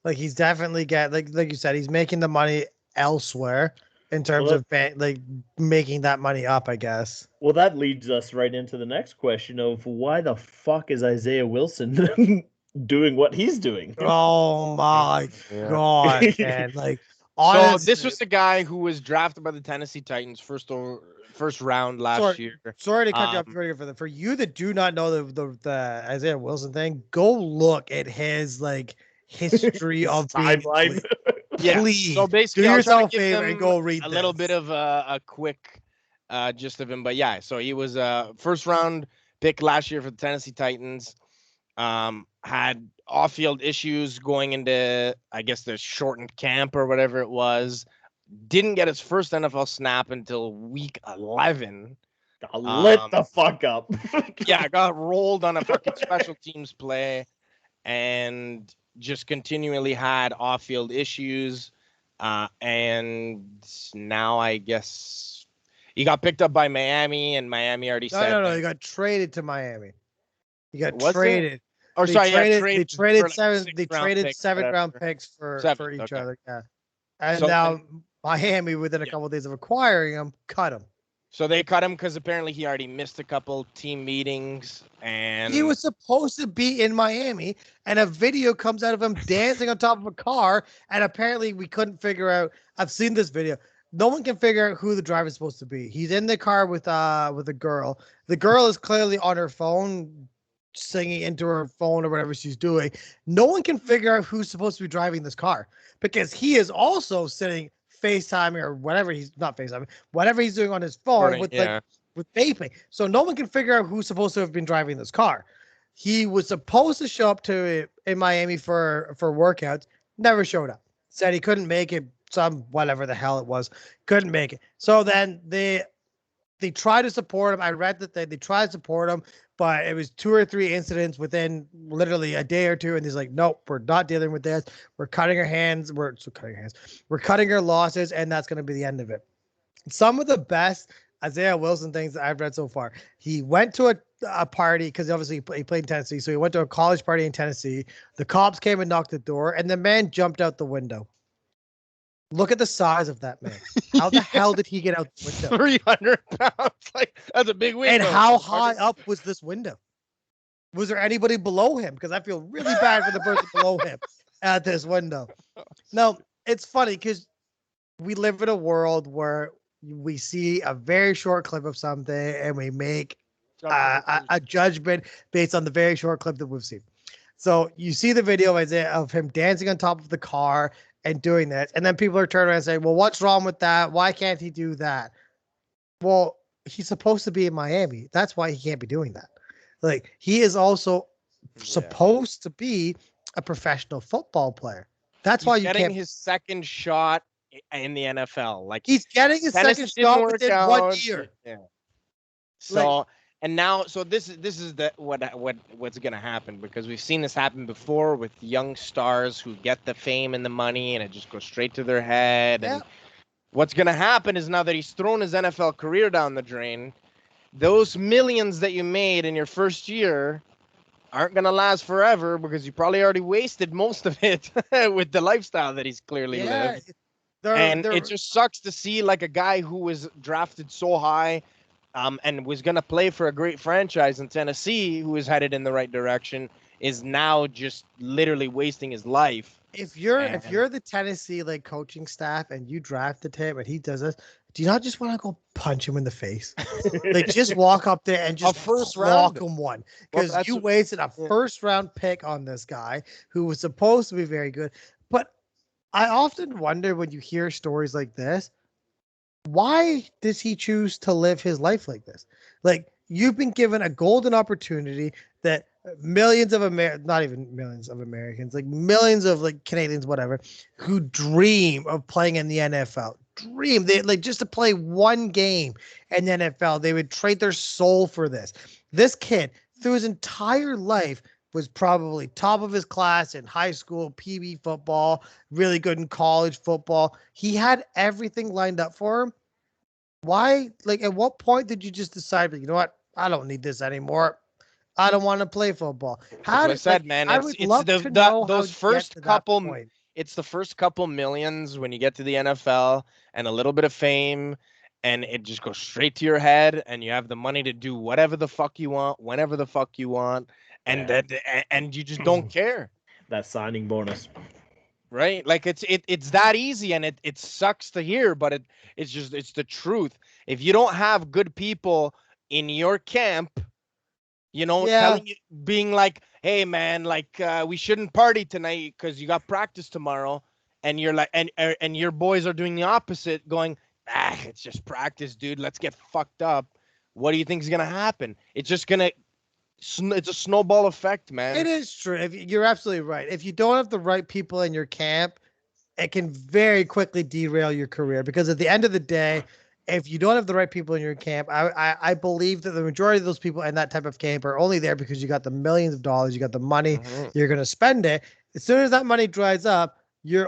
Like he's definitely like you said, he's making the money elsewhere in terms of like making that money up, I guess. Well, that leads us right into the next question of why the fuck is Isaiah Wilson doing what he's doing? Oh my god, man! Like, honestly, so this was the guy who was drafted by the Tennessee Titans first round last year. Sorry to cut you off for you that do not know the Isaiah Wilson thing. Go look at his like history of timeline. Please, so basically, do I'll yourself try to a give favor and him go read a little bit of a quick gist of him. But yeah, so he was a first round pick last year for the Tennessee Titans. Had off-field issues going into, I guess, the shortened camp or whatever it was. Didn't get his first NFL snap until week 11. Got lit the fuck up. Yeah, got rolled on a fucking special teams play and just continually had off-field issues. And now I guess he got picked up by Miami, and Miami already said. No, he got traded to Miami. He got Was traded. Or sorry, they traded like seven round picks for each other. Yeah. And So now Miami, within a couple of days of acquiring him, cut him. So they cut him because apparently he already missed a couple team meetings, and he was supposed to be in Miami, and a video comes out of him dancing on top of a car, and apparently we couldn't figure out. I've seen this video. No one can figure out who the driver is supposed to be. He's in the car with a girl. The girl is clearly on her phone, singing into her phone or whatever she's doing. No one can figure out who's supposed to be driving this car because he is also sitting FaceTiming or whatever he's not FaceTiming, whatever he's doing on his phone with vaping. So no one can figure out who's supposed to have been driving this car. He was supposed to show up to in Miami for workouts, never showed up. Said he couldn't make it, some whatever the hell it was, couldn't make it. So then they tried to support him. I read that they tried to support him, but it was 2 or 3 incidents within literally a day or two. And he's like, nope, we're not dealing with this. We're cutting our hands. We're cutting our losses. And that's going to be the end of it. Some of the best Isaiah Wilson things that I've read so far. He went to a party because obviously he played in Tennessee. So he went to a college party in Tennessee. The cops came and knocked the door and the man jumped out the window. Look at the size of that man. How the hell did he get out the window? 300 pounds. Like, that's a big window. And how high up was this window? Was there anybody below him? Because I feel really bad for the person below him at this window. Now, it's funny because we live in a world where we see a very short clip of something and we make a judgment based on the very short clip that we've seen. So you see the video of him dancing on top of the car and doing that. And then people are turning around and saying, well, what's wrong with that? Why can't he do that? Well, he's supposed to be in Miami. That's why he can't be doing that. Like, he is also supposed to be a professional football player. That's why you getting can't. His second shot in the NFL. Like, he's getting his second shot within 1 year. Yeah. So, and now, so this is what's gonna happen, because we've seen this happen before with young stars who get the fame and the money, and it just goes straight to their head. And What's going to happen is now that he's thrown his NFL career down the drain, those millions that you made in your first year aren't going to last forever because you probably already wasted most of it with the lifestyle that he's clearly lived. And it just sucks to see like a guy who was drafted so high and was going to play for a great franchise in Tennessee, who is headed in the right direction, is now just literally wasting his life. If you're the Tennessee like coaching staff and you drafted him and he does this, do you not just want to go punch him in the face? Like just walk up there and just walk him one, because you wasted a first round pick on this guy who was supposed to be very good. But I often wonder when you hear stories like this, why does he choose to live his life like this? Like, you've been given a golden opportunity that millions of not even millions of Americans, like millions of like Canadians, whatever, who dream of playing in the NFL. They like just to play one game in the NFL. They would trade their soul for this. This kid, through his entire life, was probably top of his class in high school, PB football, really good in college football. He had everything lined up for him. Why? Like, at what point did you just decide, you know what? I don't need this anymore. I don't want to play football. How did I said, like, man? It's those first couple. It's the first couple millions when you get to the NFL and a little bit of fame, and it just goes straight to your head, and you have the money to do whatever the fuck you want, whenever the fuck you want, and and you just don't care. That signing bonus, right? Like it's that easy, and it sucks to hear, but it's the truth. If you don't have good people in your camp, telling you, being like, hey man, like we shouldn't party tonight because you got practice tomorrow, and you're like, and your boys are doing the opposite, going, it's just practice, dude, let's get fucked up. What do you think is gonna happen? It's just gonna, it's a snowball effect, man. It is true. You're absolutely right. If you don't have the right people in your camp, it can very quickly derail your career, because at the end of the day, if you don't have the right people in your camp, I believe that the majority of those people in that type of camp are only there because you got the millions of dollars, you got the money, you're going to spend it. As soon as that money dries up,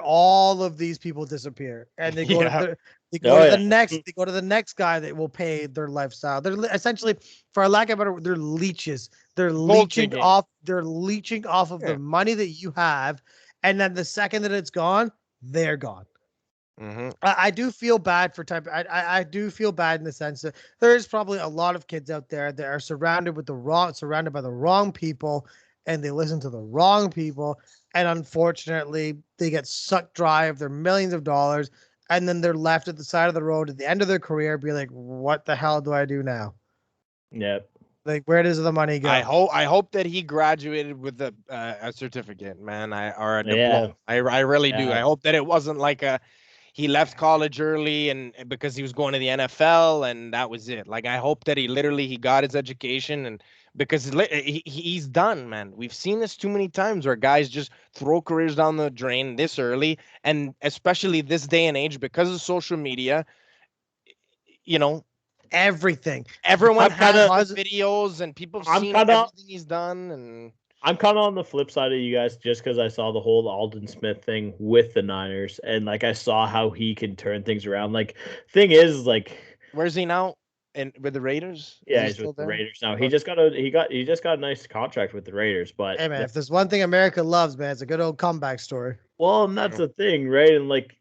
all of these people disappear, and they go to the next guy that will pay their lifestyle. They're essentially, for a lack of better, they're leeches. They're leeching off of the money that you have, and then the second that it's gone, they're gone. I do feel bad for I do feel bad in the sense that there's probably a lot of kids out there that are surrounded by the wrong people, and they listen to the wrong people, and unfortunately they get sucked dry of their millions of dollars, and then they're left at the side of the road at the end of their career, be like, what the hell do I do now? Yep. Like, where does the money go? I hope that he graduated with a certificate, man, or a diploma. I really do. I hope that it wasn't like he left college early and because he was going to the NFL and that was it. Like, I hope that he got his education, and because he's done, man. We've seen this too many times where guys just throw careers down the drain this early, and especially this day and age because of social media, everything. Everyone has videos and people have seen everything he's done, and I'm kind of on the flip side of you guys just because I saw the whole Aldon Smith thing with the Niners, and like I saw how he can turn things around. Like, thing is, like, where's he now? And with the Raiders? Yeah, he's with the Raiders now. He just got a nice contract with the Raiders. But hey man, if there's one thing America loves, man, it's a good old comeback story. Well, and that's the thing, right? And like,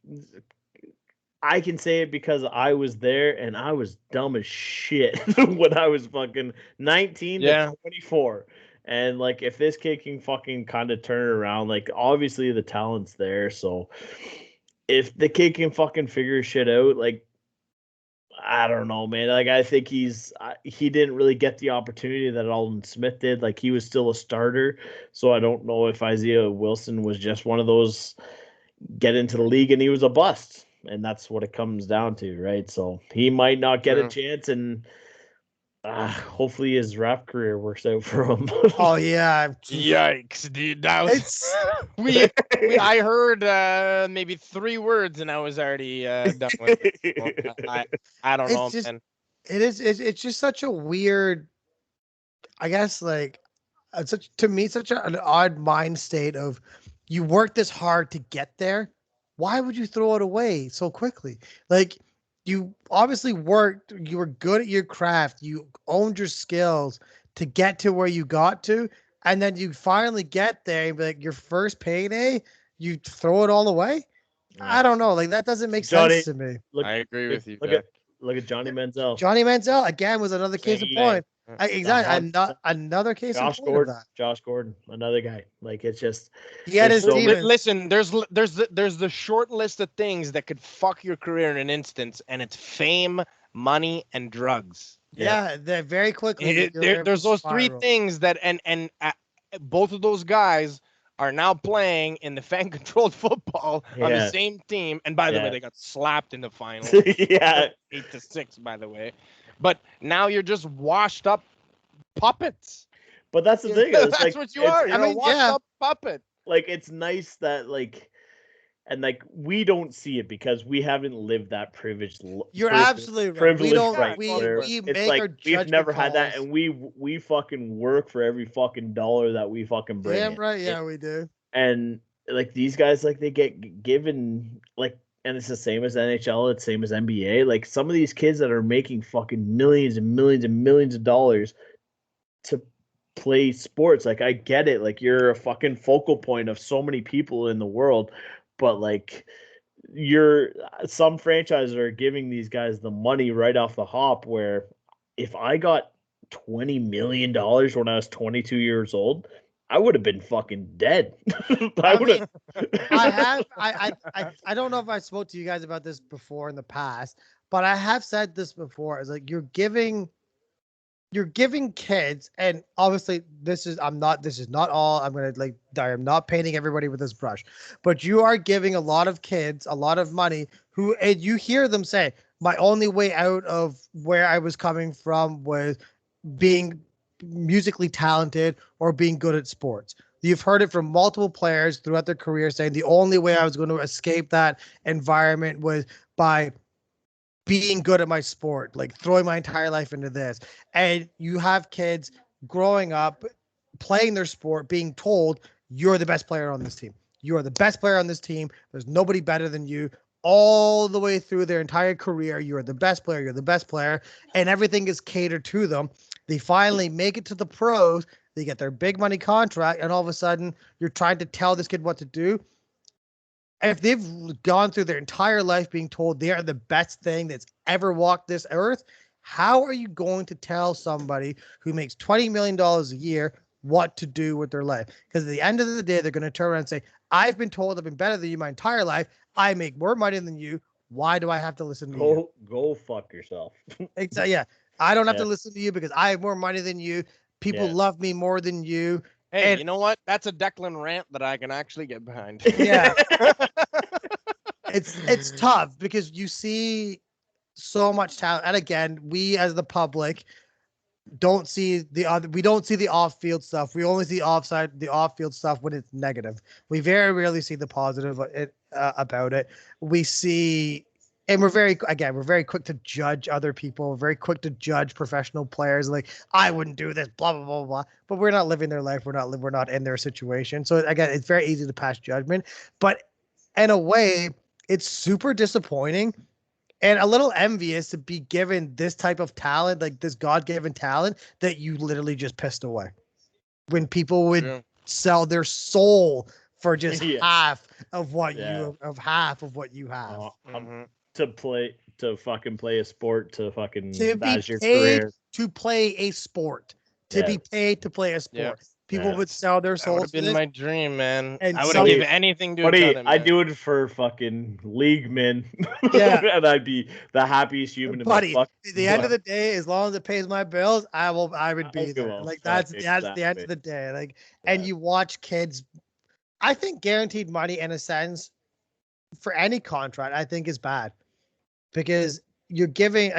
I can say it because I was there and I was dumb as shit when I was fucking 19 to 24. And like, if this kid can fucking kind of turn it around, like, obviously the talent's there. So if the kid can fucking figure shit out, like, I don't know, man. Like, I think he didn't really get the opportunity that Aldon Smith did. Like, he was still a starter. So I don't know if Isaiah Wilson was just one of those get into the league and he was a bust. And that's what it comes down to, right? So he might not get a chance, and hopefully his rap career works out for him. Oh yeah! Yikes, dude! That was I heard maybe 3 words, and I was already done with it. I don't know, man. It's just such a weird. I guess like such an odd mind state of you work this hard to get there, why would you throw it away so quickly? Like, you obviously worked, you were good at your craft, you owned your skills to get to where you got to, and then you finally get there and be like, your first payday, you throw it all away. I don't know. Like, that doesn't make Johnny, sense to me. look, I agree with you, look Jack. at Johnny Manziel. Johnny Manziel again was another case Same in thing. point. The Exactly, hot- another case in Josh point of Gordon, that. Josh Gordon, another guy. Like, it's just He had there's his so demons. Listen, there's the short list of things that could fuck your career in an instance, and it's fame, money, and drugs. Yeah, they're very quickly. There's those three spiral. things that, and both of those guys are now playing in the fan-controlled football on the Yeah. same team. And by the way, Yeah. they got slapped in the final, yeah. 8-6, by the way. But now you're just washed up puppets. But that's the thing. It's That's like, what you it's- are. You're a washed up puppet. Like, it's nice that, like, and like, we don't see it because we haven't lived that privileged. You're absolutely right. Privilege, We don't. right? We where we it's make like our we've judgment never had that, calls. and we fucking work for every fucking dollar that we fucking bring. Damn in. right. Yeah, we do. And like, these guys, like, they get given, like, and it's the same as NHL, it's the same as NBA. Like, some of these kids that are making fucking millions and millions and millions of dollars to play sports. Like, I get it. Like, you're a fucking focal point of so many people in the world, but like, some franchises are giving these guys the money right off the hop, where if I got $20 million when I was 22 years old, I would have been fucking dead. I don't know if I spoke to you guys about this before in the past, but I have said this before. It's like you're giving kids, and obviously this is not all. I'm not painting everybody with this brush, but you are giving a lot of kids a lot of money who, and you hear them say, my only way out of where I was coming from was being musically talented or being good at sports. You've heard it from multiple players throughout their career saying the only way I was going to escape that environment was by being good at my sport, like throwing my entire life into this. And you have kids growing up playing their sport, being told you're the best player on this team. You are the best player on this team. There's nobody better than you. All the way through their entire career, you're the best player. You're the best player. And everything is catered to them. They finally make it to the pros. They get their big money contract. And all of a sudden, you're trying to tell this kid what to do. If they've gone through their entire life being told they are the best thing that's ever walked this earth, how are you going to tell somebody who makes $20 million a year what to do with their life? Because at the end of the day, they're going to turn around and say, I've been told I've been better than you my entire life. I make more money than you. Why do I have to listen to you? Go fuck yourself. Exactly. Yeah. I don't have to listen to you because I have more money than you. People love me more than you. Hey, And you know what? That's a Declan rant that I can actually get behind. yeah. It's tough because you see so much talent. And again, we as the public don't see we don't see the off-field stuff. We only see the off-field stuff when it's negative. We very rarely see the positive about it. We see, and we're very quick to judge other people. We're very quick to judge professional players. Like, I wouldn't do this, blah, blah, blah, blah. But we're not living their life. We're not in their situation. So again, it's very easy to pass judgment, but in a way, it's super disappointing and a little envious to be given this type of talent, like this God-given talent that you literally just pissed away. When people would sell their soul for just half of what you have. To fucking play a sport, to be your paid career. to play a sport. To be paid to play a sport. Yeah. People would sell their That would souls. have been my dream, man. And I would give anything to have done it, I man. do it for fucking league men. Yeah. And I'd be the happiest human Buddy, in the at the end of the day, as long as it pays my bills, I would be there. Well, Like that's the end of the day. Like, and you watch kids. I think guaranteed money, in a sense, for any contract, I think is bad, because you're giving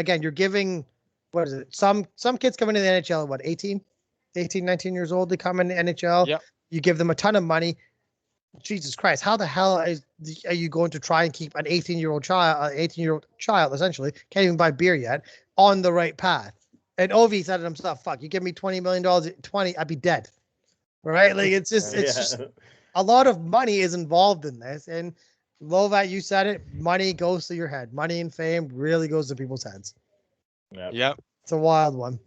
what is it? Some kids come into the NHL at what, 18, 19 years old. They come in the NHL. Yep. You give them a ton of money. Jesus Christ, how the hell are you going to try and keep an 18-year-old child, essentially, can't even buy beer yet, on the right path? And Ovi said it himself, fuck, you give me $20 million, I'd be dead. Right? Like, it's just a lot of money is involved in this. And Lovat, you said it. Money goes to your head. Money and fame really goes to people's heads. Yep. It's a wild one.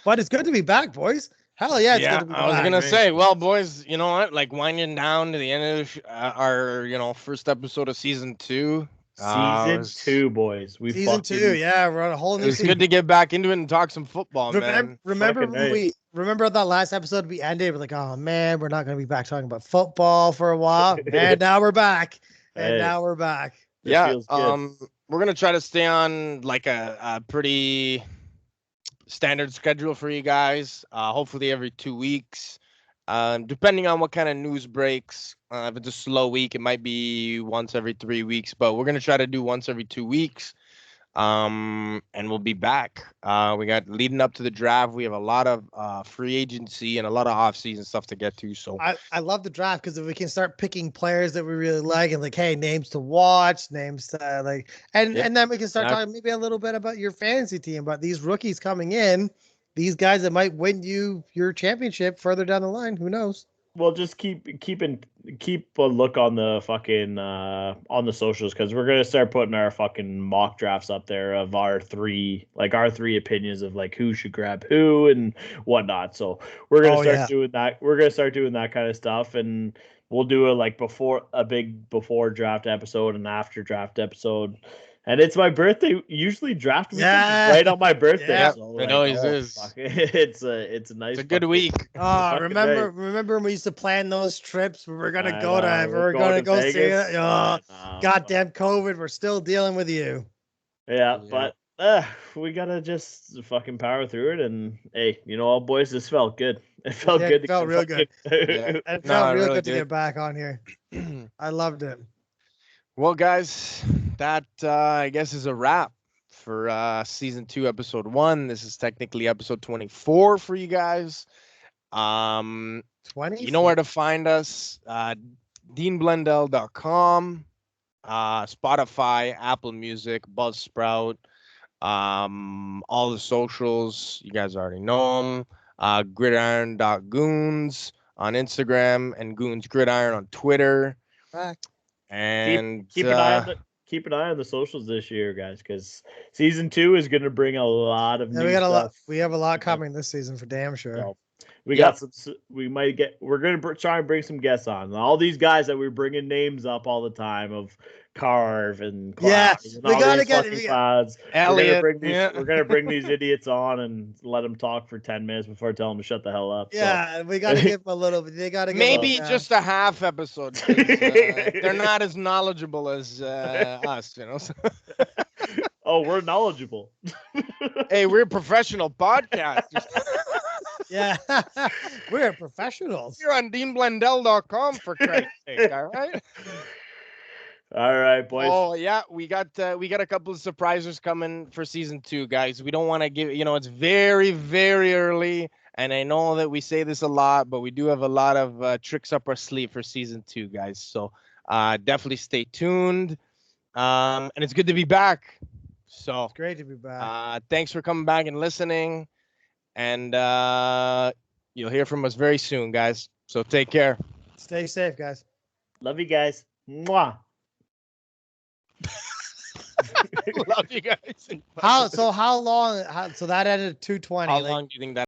But it's good to be back, boys. Hell yeah, it's good to be back. I was gonna say, well, boys, you know what? Like winding down to the end of our first episode of season 2. Season 2, boys. Season 2, yeah, we're on a whole new It was season. good to get back into it and talk some football, man. Remember that last episode we ended? We're like, oh man, we're not gonna be back talking about football for a while, and now we're back. Now we're back. Yeah, we're gonna try to stay on like a pretty standard schedule for you guys. Hopefully every 2 weeks. Depending on what kind of news breaks. If it's a slow week, it might be once every 3 weeks, but we're gonna try to do once every 2 weeks. And we'll be back. We got leading up to the draft. We have a lot of free agency and a lot of off-season stuff to get to. So I love the draft because if we can start picking players that we really like and like, hey, names to watch, names to like, and then we can start talking maybe a little bit about your fantasy team, about these rookies coming in, these guys that might win you your championship further down the line. Who knows? Well, just keep a look on the fucking on the socials, because we're gonna start putting our fucking mock drafts up there of our three opinions of like who should grab who and whatnot. So we're gonna start doing that. We're gonna start doing that kind of stuff, and we'll do a big before draft episode and after draft episode. And it's my birthday. Usually draft weekend is right on my birthday. Yeah, so it always is. It's a nice. It's a good week. Oh, remember when we used to plan those trips? We're gonna go see it. Oh, goddamn COVID! We're still dealing with you. Yeah, but we gotta just fucking power through it. And hey, you know, boys, this felt good. It felt good. It felt real good. It felt real good to get back on here. I loved it. Well, guys, that I guess is a wrap for season 2, episode 1. This is technically episode 24 for you guys. 20. You know where to find us. DeanBlendell.com, Spotify, Apple Music, Buzzsprout, all the socials. You guys already know them. Gridiron.Goons on Instagram and Goons Gridiron on Twitter. Back. And keep an eye on the socials this year, guys, because season 2 is going to bring a lot of new stuff. We have a lot coming this season for damn sure. So we got some. We're going to try and bring some guests on. And all these guys that we're bringing names up all the time of Carve and Clouds. We gotta get Clouds. Elliot. We're gonna bring these idiots on and let them talk for 10 minutes before telling them to shut the hell up. Yeah, so. We gotta give them a little. They gotta maybe just a half episode. They're not as knowledgeable as us, you know. Oh, we're knowledgeable. Hey, we're professional podcasters. Yeah, we're professionals. You're on DeanBlendell.com for Christ's sake, all right? All right, boys. Oh yeah, we got a couple of surprises coming for season 2, guys. We don't want to give, it's very, very early, and I know that we say this a lot, but we do have a lot of tricks up our sleeve for season 2, guys. So definitely stay tuned. And it's good to be back. So it's great to be back. Thanks for coming back and listening, and you'll hear from us very soon, guys. So take care. Stay safe, guys. Love you guys. Mwah. Love you guys. How long? So that ended 2:20. How long do you think that?